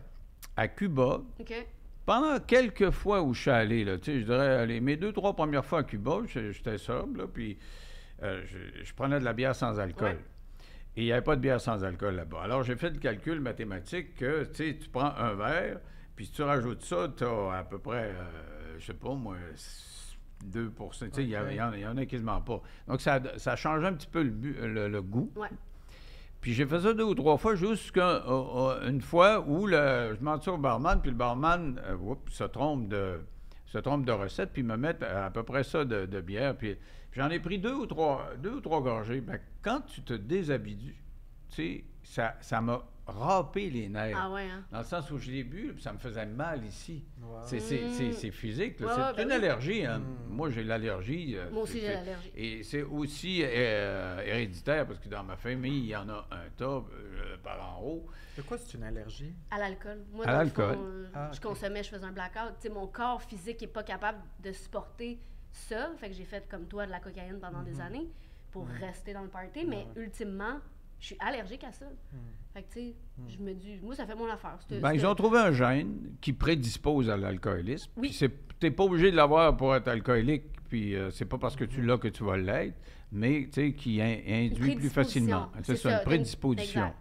à Cuba. OK. Pendant quelques fois où je suis allé, là, tu sais, je dirais, mes 2-3 premières fois à Cuba, j'étais sobre, là, puis je prenais de la bière sans alcool. Ouais. Et il n'y avait pas de bière sans alcool là-bas. Alors, j'ai fait le calcul mathématique que, tu sais, tu prends un verre, puis si tu rajoutes ça, tu as à peu près, je sais pas, moi, 2 tu sais, il y en a quasiment pas. Donc, ça change un petit peu le goût. Ouais. Puis j'ai fait ça 2 ou 3 fois, jusqu'à une fois où je demande ça au barman, puis le barman se trompe de recette, puis me met à peu près ça de bière. Puis j'en ai pris 2 ou 3 gorgées. Ben, quand tu te déshabitues, tu sais, ça m'a râpé les nerfs. Ah ouais, hein? Dans le sens où je l'ai bu, puis ça me faisait mal ici. Wow. C'est physique. Là. Ouais, C'est ouais, ben une oui. allergie. Hein. Moi, j'ai l'allergie. Moi aussi, j'ai c'est- l'allergie. Et c'est aussi héréditaire, parce que dans ma famille, il y en a un tas par en haut. De quoi c'est une allergie? À l'alcool. Moi, À dans le l'alcool. fond, Ah, je ok. consommais, je faisais un blackout. Tu sais, mon corps physique n'est pas capable de supporter ça. Fait que j'ai fait, comme toi, de la cocaïne pendant des années pour rester dans le party. Mais ultimement, je suis allergique à ça. Fait que, tu sais, je me dis, moi, ça fait mon affaire. Ben, ils ont trouvé un gène qui prédispose à l'alcoolisme. Oui. Puis t'es pas obligé de l'avoir pour être alcoolique, puis c'est pas parce que tu l'as que tu vas l'être, mais tu sais, qui induit plus facilement. C'est C'est ça, une prédisposition. exact.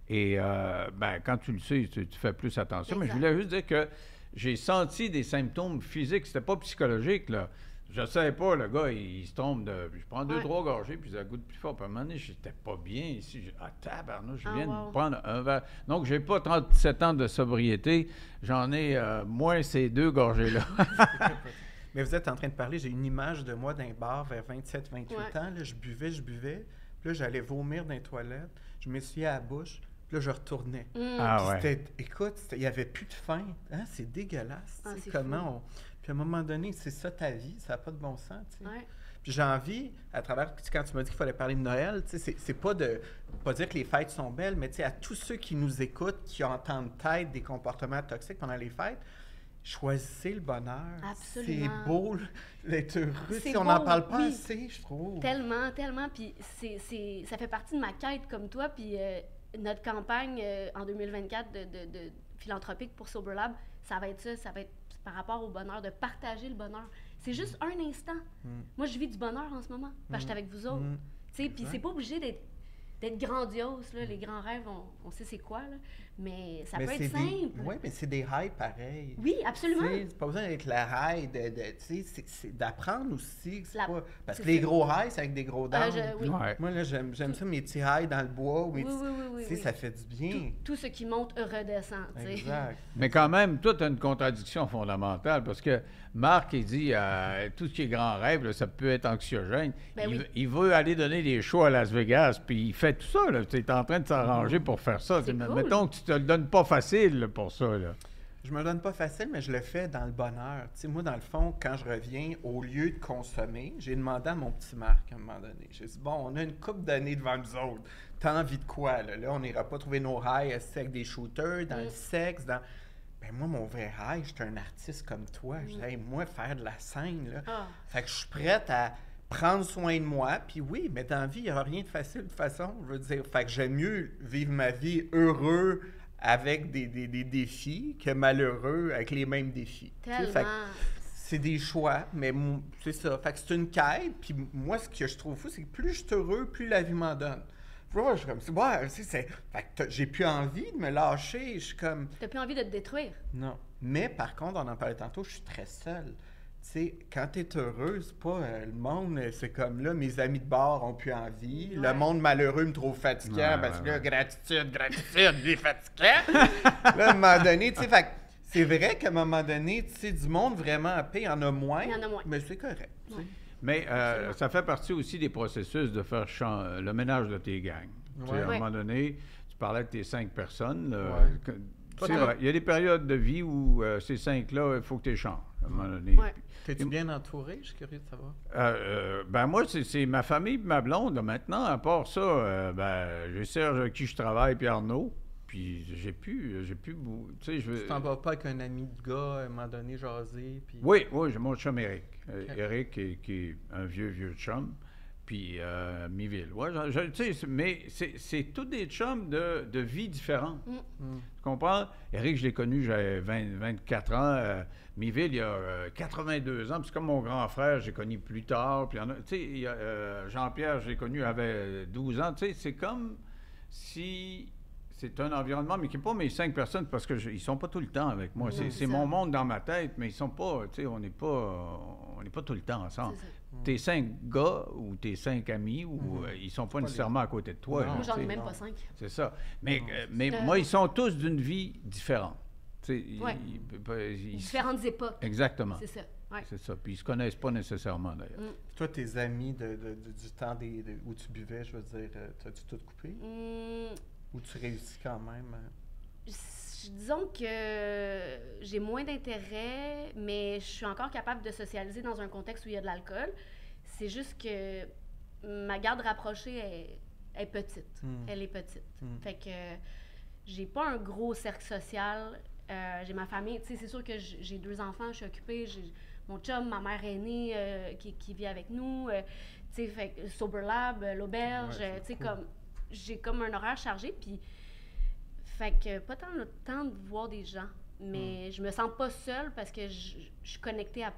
Et ben, quand tu le sais, tu fais plus attention. Mais je Exact. voulais juste dire que j'ai senti des symptômes physiques, c'était pas psychologique, là. Je savais pas, le gars, il se trompe de... Je prends 2-3 gorgées, puis ça goûte plus fort. Puis à un moment donné, j'étais pas bien ici. Tabarnouche, je viens de prendre un verre. Donc, j'ai pas 37 ans de sobriété. J'en ai moins ces 2 gorgées-là. Mais vous êtes en train de parler, j'ai une image de moi d'un bar vers 27-28 Ouais. ans. Là, je buvais. Puis là, j'allais vomir dans les toilettes. Je m'essuyais à la bouche. Puis là, je retournais. Ah Puis ouais. écoute, il n'y avait plus de faim. Hein? C'est dégueulasse. Ah, tu sais, c'est comment Puis à un moment donné, c'est ça ta vie. Ça n'a pas de bon sens. Tu sais. Ouais. Puis j'ai envie, à travers, quand tu m'as dit qu'il fallait parler de Noël, tu sais, c'est pas dire que les fêtes sont belles, mais tu sais, à tous ceux qui nous écoutent, qui entendent peut-être des comportements toxiques pendant les fêtes, choisissez le bonheur. Absolument. C'est beau d'être heureux. C'est Si on n'en beau, parle pas oui. assez, je trouve. Tellement, tellement. Puis ça fait partie de ma quête comme toi. Puis notre campagne en 2024 de philanthropique pour Sober Lab, ça va être ça. Ça va être par rapport au bonheur, de partager le bonheur. C'est juste un instant. Moi, je vis du bonheur en ce moment. Parce que j'étais avec vous autres. Tu sais, puis c'est pas obligé d'être grandiose. Là. Les grands rêves, on sait c'est quoi. Là. Mais ça peut être simple. Oui, mais c'est des highs pareils. Oui, absolument. Tu sais, c'est pas besoin d'être la high, tu sais, c'est d'apprendre aussi. que c'est La- pas... Parce que c'est les ça. gros highs, c'est avec des gros downs. Oui. Ouais. Moi, là, j'aime ça, mes petits highs dans le bois. Mes Oui, petits- oui, tu sais, oui. ça fait du bien. Tout ce qui monte redescend. Tu sais. Exact. Mais quand même, toi, tu as une contradiction fondamentale, parce que Marc, il dit tout ce qui est grand rêve, là, ça peut être anxiogène. Ben oui. Il veut aller donner des shows à Las Vegas, puis il fait tout ça. Tu es en train de s'arranger pour faire ça. C'est cool. Mettons que tu te le donnes pas facile là, pour ça. Là. Je me le donne pas facile, mais je le fais dans le bonheur. Tu sais, moi, dans le fond, quand je reviens, au lieu de consommer, j'ai demandé à mon petit Marc à un moment donné. J'ai dit, bon, on a une couple d'années devant nous autres. T'as envie de quoi, là? Là, on n'ira pas trouver nos highs avec des shooters, dans le sexe, dans... Ben moi, mon vrai high, je suis un artiste comme toi. Je dis, hey, moi, faire de la scène, là. Ah. Fait que je suis prête à prendre soin de moi. Puis oui, mais dans la vie, il n'y aura rien de facile de toute façon. Je veux dire, fait que j'aime mieux vivre ma vie heureux avec des défis que malheureux avec les mêmes défis. Tu sais, fait que Tellement. c'est des choix, mais c'est ça. Fait que c'est une quête, puis moi, ce que je trouve fou, c'est que plus je suis heureux, plus la vie m'en donne. Moi, je suis comme, ouais, fait que j'ai plus envie de me lâcher, je suis comme... T'as plus envie de te détruire. Non. Mais par contre, on en parlait tantôt, je suis très seul. Tu sais, quand t'es heureux, c'est pas le monde, c'est comme là, mes amis de bord ont plus envie. Ouais. Le monde malheureux me trouve fatigant Ouais, parce que ouais, là, gratitude, il est fatigant. Là, à un moment donné, tu sais, fait que c'est vrai qu'à un moment donné, tu sais, du monde vraiment à paix, il y en a moins. Il y en a moins. Mais c'est correct. tu sais. Ouais. Mais ça fait partie aussi des processus de faire le ménage de tes gangs. Tu sais, à un Ouais. moment donné, tu parlais de tes 5 personnes. Ouais. C'est Toi, vrai, il y a des périodes de vie où ces 5-là, il faut que tu les changes. À un moment donné. Ouais. T'es-tu bien entouré? Je suis curieux de savoir. Ben moi, c'est ma famille et ma blonde. Là, maintenant, à part ça, j'ai Serge avec qui je travaille, puis Arnaud. Puis j'ai plus tu sais, je veux... Tu t'en vas pas avec un ami de gars, à un moment donné, jaser, puis... Oui, j'ai mon chum Eric. Eric, qui est un vieux chum. Puis Miville. Ouais, tu sais, mais c'est tous des chums de vie différentes. Tu comprends? Eric, je l'ai connu, j'avais 24 ans. Miville, il a 82 ans. Puis c'est comme mon grand frère, j'ai connu plus tard. Puis tu sais, Jean-Pierre, je l'ai connu, il avait 12 ans. Tu sais, c'est comme si... C'est un environnement, mais qui n'est pas mes 5 personnes, parce qu'ils ne sont pas tout le temps avec moi. C'est c'est mon ça. monde dans ma tête, mais ils sont pas, tu sais, on n'est pas tout le temps ensemble. C'est ça. Tes 5 gars ou tes 5 amis, ils sont pas nécessairement à côté de toi. Non. là, Moi, j'en tu ai sais. même non. pas 5. C'est ça. Mais Euh, moi, ils sont tous d'une vie différente. Tu sais, Ouais. Différentes époques. Exactement. C'est ça. Ouais. C'est ça. Puis ils se connaissent pas nécessairement, d'ailleurs. Toi, tes amis du temps où tu buvais, je veux dire, t'as-tu tout coupé? Ou tu réussis quand même? Disons que j'ai moins d'intérêt, mais je suis encore capable de socialiser dans un contexte où il y a de l'alcool. C'est juste que ma garde rapprochée est petite. Elle est petite. Fait que j'ai pas un gros cercle social. J'ai ma famille. Tu sais, c'est sûr que j'ai 2 enfants, je suis occupée. J'ai mon chum, ma mère aînée qui vit avec nous. Tu sais, fait que Sober Lab, l'auberge. Ouais, c'est Tu sais, cool. comme j'ai comme un horaire chargé, puis fait que pas tant le temps de voir des gens, mais je me sens pas seule parce que je suis connectée à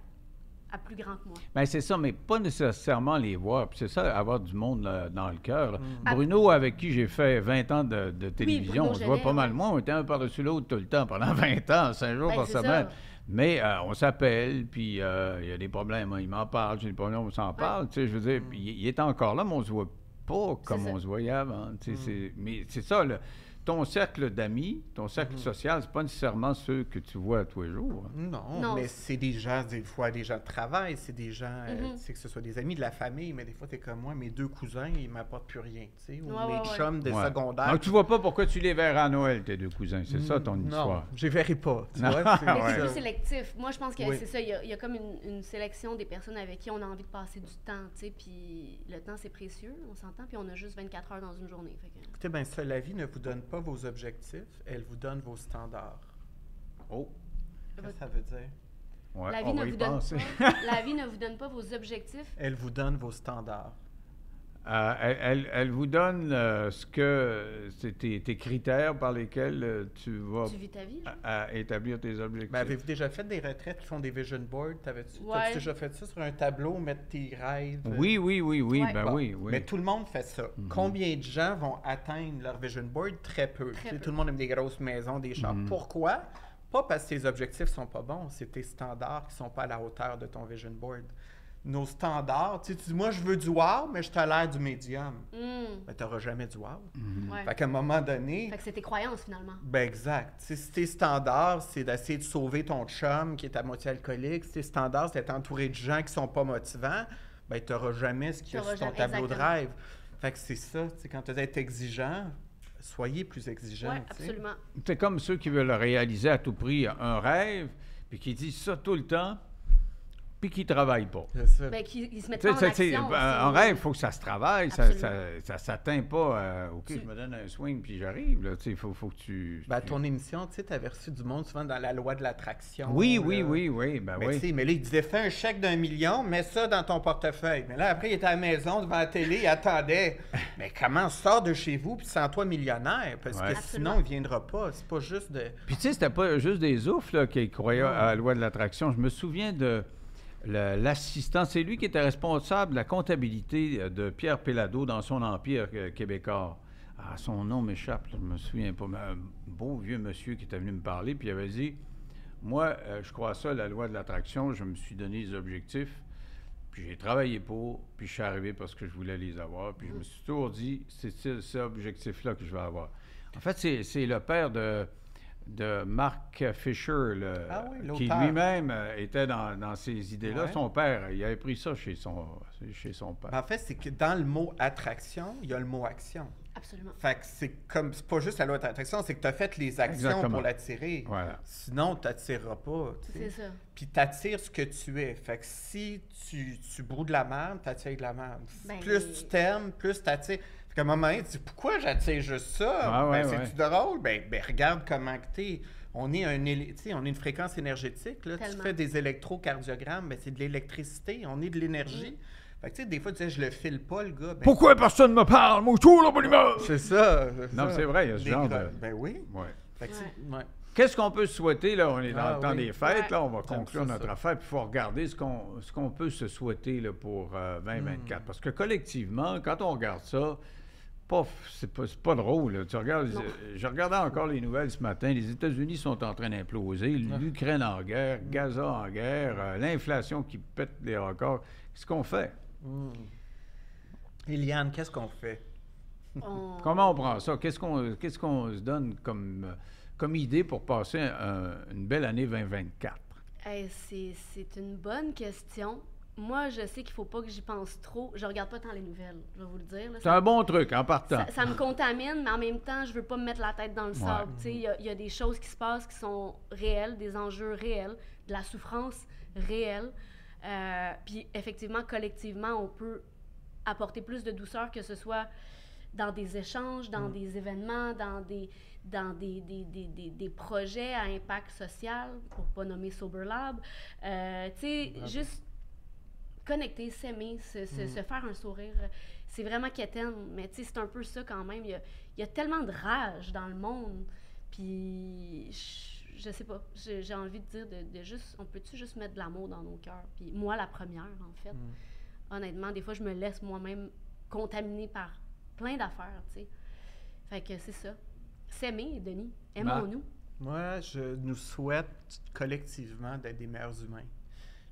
plus grand que moi. Ben, c'est ça, mais pas nécessairement les voir. Puis c'est ça, avoir du monde là, dans le cœur. là. Ah. Bruno, avec qui j'ai fait 20 ans de télévision, Bruno on se voit Genet, pas mal ouais. moins. On était un par-dessus l'autre tout le temps, pendant 20 ans, 5 jours Ben, par c'est semaine. ça. Mais on s'appelle, puis il y a des problèmes. Il m'en parle, j'ai des problèmes, on s'en parle. Tu sais, je veux dire, puis il est encore là, mais on se voit pas comme ça. on se voyait avant. Tu sais, mais c'est ça, là. Ton cercle d'amis, ton cercle social, c'est pas nécessairement ceux que tu vois tous les jours. hein. Non, Non. mais c'est des gens, des fois, des gens de travail, c'est des gens, tu sais, que ce soit des amis de la famille, mais des fois, t'es comme moi, mes 2 cousins, ils m'apportent plus rien, tu sais, ou Ouais, mes ouais, ouais. chums de Ouais. secondaire. Donc, tu vois pas pourquoi tu les verras à Noël, tes 2 cousins. C'est ça ton Non, histoire. je les verrai pas, tu Non. vois. Mais Ouais. c'est plus sélectif. Moi, je pense que Oui. c'est ça. Il y a comme une sélection des personnes avec qui on a envie de passer du temps, tu sais. Puis le temps, c'est précieux, on s'entend. Puis on a juste 24 heures dans une journée. Fait que... Écoutez, bien ça, la vie ne vous donne pas vos objectifs, elle vous donne vos standards. Oh, Qu'est-ce que ça veut dire? ouais, la vie on ne va y vous donne penser. pas. La vie ne vous donne pas vos objectifs. Elle vous donne vos standards. Elle vous donne c'est tes critères par lesquels tu vas Tu vis ta vie. genre. à établir tes objectifs. Ben, avez-vous déjà fait des retraites qui font des vision boards? T'avais-tu Ouais. déjà fait ça sur un tableau, mettre tes rêves? Oui, Ouais. ben Bon. oui. Mais tout le monde fait ça. Combien de gens vont atteindre leur vision board? Très peu. Très Tu sais, peu. Tout le monde aime des grosses maisons, des chars. Pourquoi? Pas parce que tes objectifs sont pas bons, c'est tes standards qui sont pas à la hauteur de ton vision board. Nos standards, tu dis, moi je veux du wow, mais je te l'air du médium. Ben, t'auras jamais du wow. Ouais. Fait qu'à un moment donné, Fait que c'est tes croyances, finalement. ben exact. Tu sais, si tes standards, c'est d'essayer de sauver ton chum qui est à moitié alcoolique, si tes standards, c'est d'être entouré de gens qui sont pas motivants, ben t'auras jamais ce qu'il y a T'auras sur ton jamais, tableau de exactement. rêve. Fait que c'est ça, tu sais, quand tu es exigeant, soyez plus exigeant. Oui, tu sais. absolument. C'est comme ceux qui veulent réaliser à tout prix un rêve, puis qui disent ça tout le temps, puis qui ne travaillent pas. C'est ça. Ben, qu'ils se mettent Tu pas sais, en action. un aussi. rêve, il faut que ça se travaille, ça Absolument. s'atteint pas, OK, je me donne un swing, puis j'arrive, là, tu sais, il faut que tu... Ben, ton émission, tu sais, t'avais reçu du monde souvent dans la loi de l'attraction. Oui, là. ben Mais, oui. tu sais, mais là, il disait, fais un chèque d'1 million, mets ça dans ton portefeuille. Mais là, après, il était à la maison, devant la télé, il attendait. Mais comment sors de chez vous, puis sens-toi millionnaire? Parce Ouais. que Absolument. sinon, il viendra pas. C'est pas juste de... Puis tu sais, c'était pas juste des oufs là, qui croyaient à la loi de l'attraction. Je me souviens de l'assistant, c'est lui qui était responsable de la comptabilité de Pierre Péladeau dans son empire québécois. Ah, son nom m'échappe, là, je me souviens pas. Mais un beau vieux monsieur qui était venu me parler, puis il avait dit, moi, je crois à ça, la loi de l'attraction, je me suis donné des objectifs, puis j'ai travaillé pour, puis je suis arrivé parce que je voulais les avoir, puis je me suis toujours dit, c'est cet objectif-là que je vais avoir. En fait, c'est le père de Mark Fisher, oui, qui l'auteur. lui-même était dans ces idées-là. Ouais. Son père, il avait pris ça chez son père. En fait, c'est que dans le mot attraction, il y a le mot action. Absolument. Fait que c'est pas juste la loi de l'attraction, c'est que tu as fait les actions Exactement. pour l'attirer. Voilà. Sinon, tu n'attireras pas. Tu sais. C'est ça. Puis tu attires ce que tu es. Fait que si tu broues de la merde, tu attires de la merde. Ben, Plus tu t'aimes, plus tu attires. Fait qu'à un moment donné, tu dis pourquoi j'attire juste ça? Ah ouais, C'est-tu drôle? Ben, regarde comment que t'es. On est on est une fréquence énergétique. Là. Tu Tellement. fais des électrocardiogrammes, ben, c'est de l'électricité, on est de l'énergie. Fait que tu sais, des fois, tu dis je le file pas, le gars. Ben, Pourquoi personne ne me parle? Moi, je suis toujours la bonne humeur! c'est ça. Non, c'est vrai, il y a ce Des genre gros- de... Ben oui. Ouais. Fait que Ouais. ouais. Qu'est-ce qu'on peut se souhaiter, là? On est dans Ah le temps oui. des fêtes, Ouais. là. On va J'aime conclure ça, notre ça. affaire, puis il faut regarder ce qu'on peut se souhaiter là, pour 2024. Parce que collectivement, quand on regarde ça, c'est pas drôle. Là. Tu regardes, Non. je regardais encore les nouvelles ce matin. Les États-Unis sont en train d'imploser. L'Ukraine en guerre, Gaza en guerre, l'inflation qui pète les records. Qu'est-ce qu'on fait? Eliane, qu'est-ce qu'on fait? Comment on prend ça? Qu'est-ce qu'on se donne comme idée pour passer une belle année 2024? Hey, c'est une bonne question. Moi, je sais qu'il faut pas que j'y pense trop. Je regarde pas tant les nouvelles, je vais vous le dire. Là. C'est un bon truc en partant. Ça me contamine, mais en même temps, je veux pas me mettre la tête dans le sable. Tu sais, il y a des choses qui se passent qui sont réelles, des enjeux réels, de la souffrance réelle. Puis effectivement, collectivement, on peut apporter plus de douceur, que ce soit dans des échanges, dans des événements, dans des projets à impact social, pour pas nommer Sober Lab. Tu sais, juste connecter, s'aimer, se faire un sourire. C'est vraiment quétaine, mais tu sais, c'est un peu ça quand même. Il y a tellement de rage dans le monde, puis je sais pas, j'ai envie de dire de juste, on peut-tu juste mettre de l'amour dans nos cœurs? Puis moi, la première, en fait. Honnêtement, des fois, je me laisse moi-même contaminer par plein d'affaires, tu sais. Fait que c'est ça. S'aimer, Denis. Aimons-nous. Moi, je nous souhaite collectivement d'être des meilleurs humains.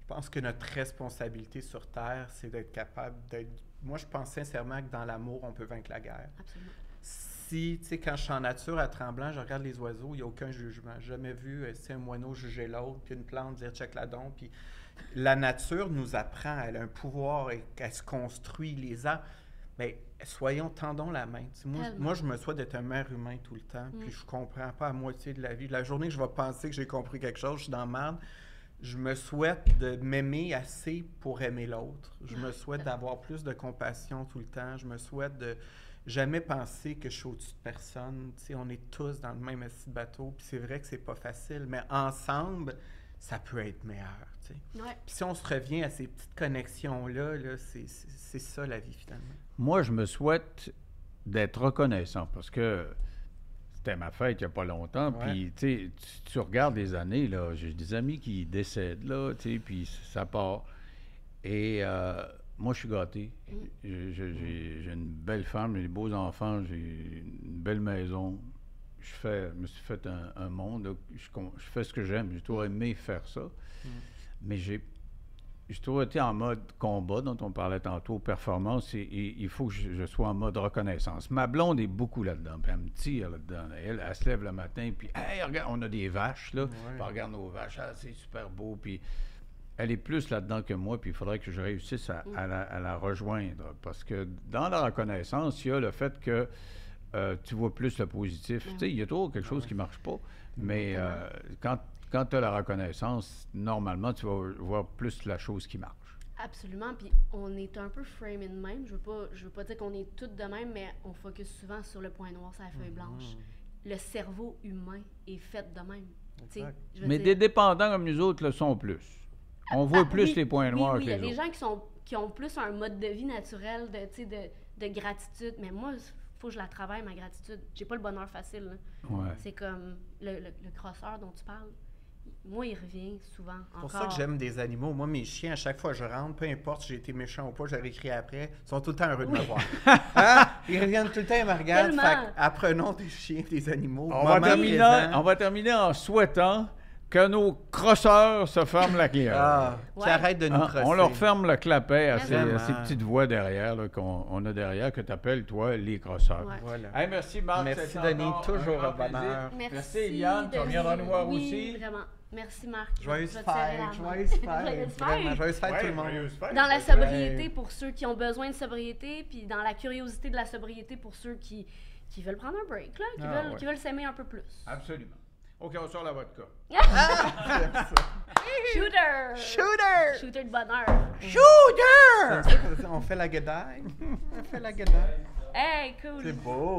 Je pense que notre responsabilité sur Terre, c'est d'être capable d'être... Moi, je pense sincèrement que dans l'amour, on peut vaincre la guerre. Absolument. Si, tu sais, quand je suis en nature à Tremblant, je regarde les oiseaux, il n'y a aucun jugement. J'ai jamais vu un moineau juger l'autre, puis une plante dire « check la donc », puis la nature nous apprend, elle a un pouvoir, elle se construit, les arbres. Bien, tendons la main. Moi, je me souhaite d'être un meilleur humain tout le temps, puis je comprends pas la moitié de la vie. La journée que je vais penser que j'ai compris quelque chose, je suis dans la merde. Je me souhaite de m'aimer assez pour aimer l'autre. Je me souhaite d'avoir plus de compassion tout le temps. Je me souhaite de jamais penser que je suis au-dessus de personne. Tu sais, on est tous dans le même assis de bateau, puis c'est vrai que c'est pas facile, mais ensemble, ça peut être meilleur. Tu sais. Ouais. Puis si on se revient à ces petites connexions-là, là, c'est ça la vie finalement. Moi, je me souhaite d'être reconnaissant parce que c'était ma fête il n'y a pas longtemps. Ouais. Puis, tu sais, tu regardes les années, là, j'ai des amis qui décèdent, là, tu sais, puis ça part. Et moi, je suis gâté. J'ai une belle femme, j'ai des beaux enfants, j'ai une belle maison. Je me suis fait un monde, là, je fais ce que j'aime. J'ai toujours aimé faire ça. Mais j'ai toujours été en mode combat, dont on parlait tantôt, performance, et il faut que je sois en mode reconnaissance. Ma blonde est beaucoup là-dedans, puis elle me tire là-dedans. Elle se lève le matin, puis « Hey, regarde, on a des vaches, là. Puis elle regarde nos vaches, ah, c'est super beau. » Puis elle est plus là-dedans que moi, puis il faudrait que je réussisse à la rejoindre. Parce que dans la reconnaissance, il y a le fait que tu vois plus le positif. Tu sais, il y a toujours quelque chose qui ne marche pas, Mais quand tu as la reconnaissance, normalement, tu vas voir plus la chose qui marche. Absolument, puis on est un peu framé de même. Je veux pas dire qu'on est toutes de même, mais on focus souvent sur le point noir, sur la feuille blanche. Le cerveau humain est fait de même. Mais des dépendants comme nous autres le sont plus. On voit plus les points noirs que les autres. Il y a des gens qui ont plus un mode de vie naturel de gratitude, mais moi, il faut que je la travaille, ma gratitude. J'ai pas le bonheur facile. Ouais. C'est comme le crosseur dont tu parles. Moi, il revient souvent. C'est pour ça que j'aime des animaux. Moi, mes chiens, à chaque fois que je rentre, peu importe si j'ai été méchant ou pas, je leur écris après, ils sont tout le temps heureux de me voir. Hein? Ils reviennent tout le temps et me regardent. Fait apprenons des chiens, des animaux. On va terminer en souhaitant que nos crosseurs se ferment la clientèle. Qui arrêtent de nous crosser. On leur ferme le clapet à ces petites voix derrière qu'on a derrière, que tu appelles, toi, les crosseurs. Ouais. Voilà. Hey, merci, Marc. Merci, Denis. Toujours un bonheur. Merci, Eliane. Tu reviendras nous voir oui, aussi. Vraiment. Merci, Marc. Joyeuse Je vais te serrer la fête. main. Joyeuse fête. Vraiment, joyeuse fête, Ouais, tout le monde. joyeuse fête. Dans la sobriété pour ceux qui ont besoin de sobriété, puis dans la curiosité de la sobriété pour ceux qui veulent prendre un break, là, qui veulent s'aimer un peu plus. Absolument. OK, on sort la vodka. Shooter! Shooter! Shooter de bonheur. Shooter! On fait la guedaille. On fait la guedaille. Hey, cool. C'est beau.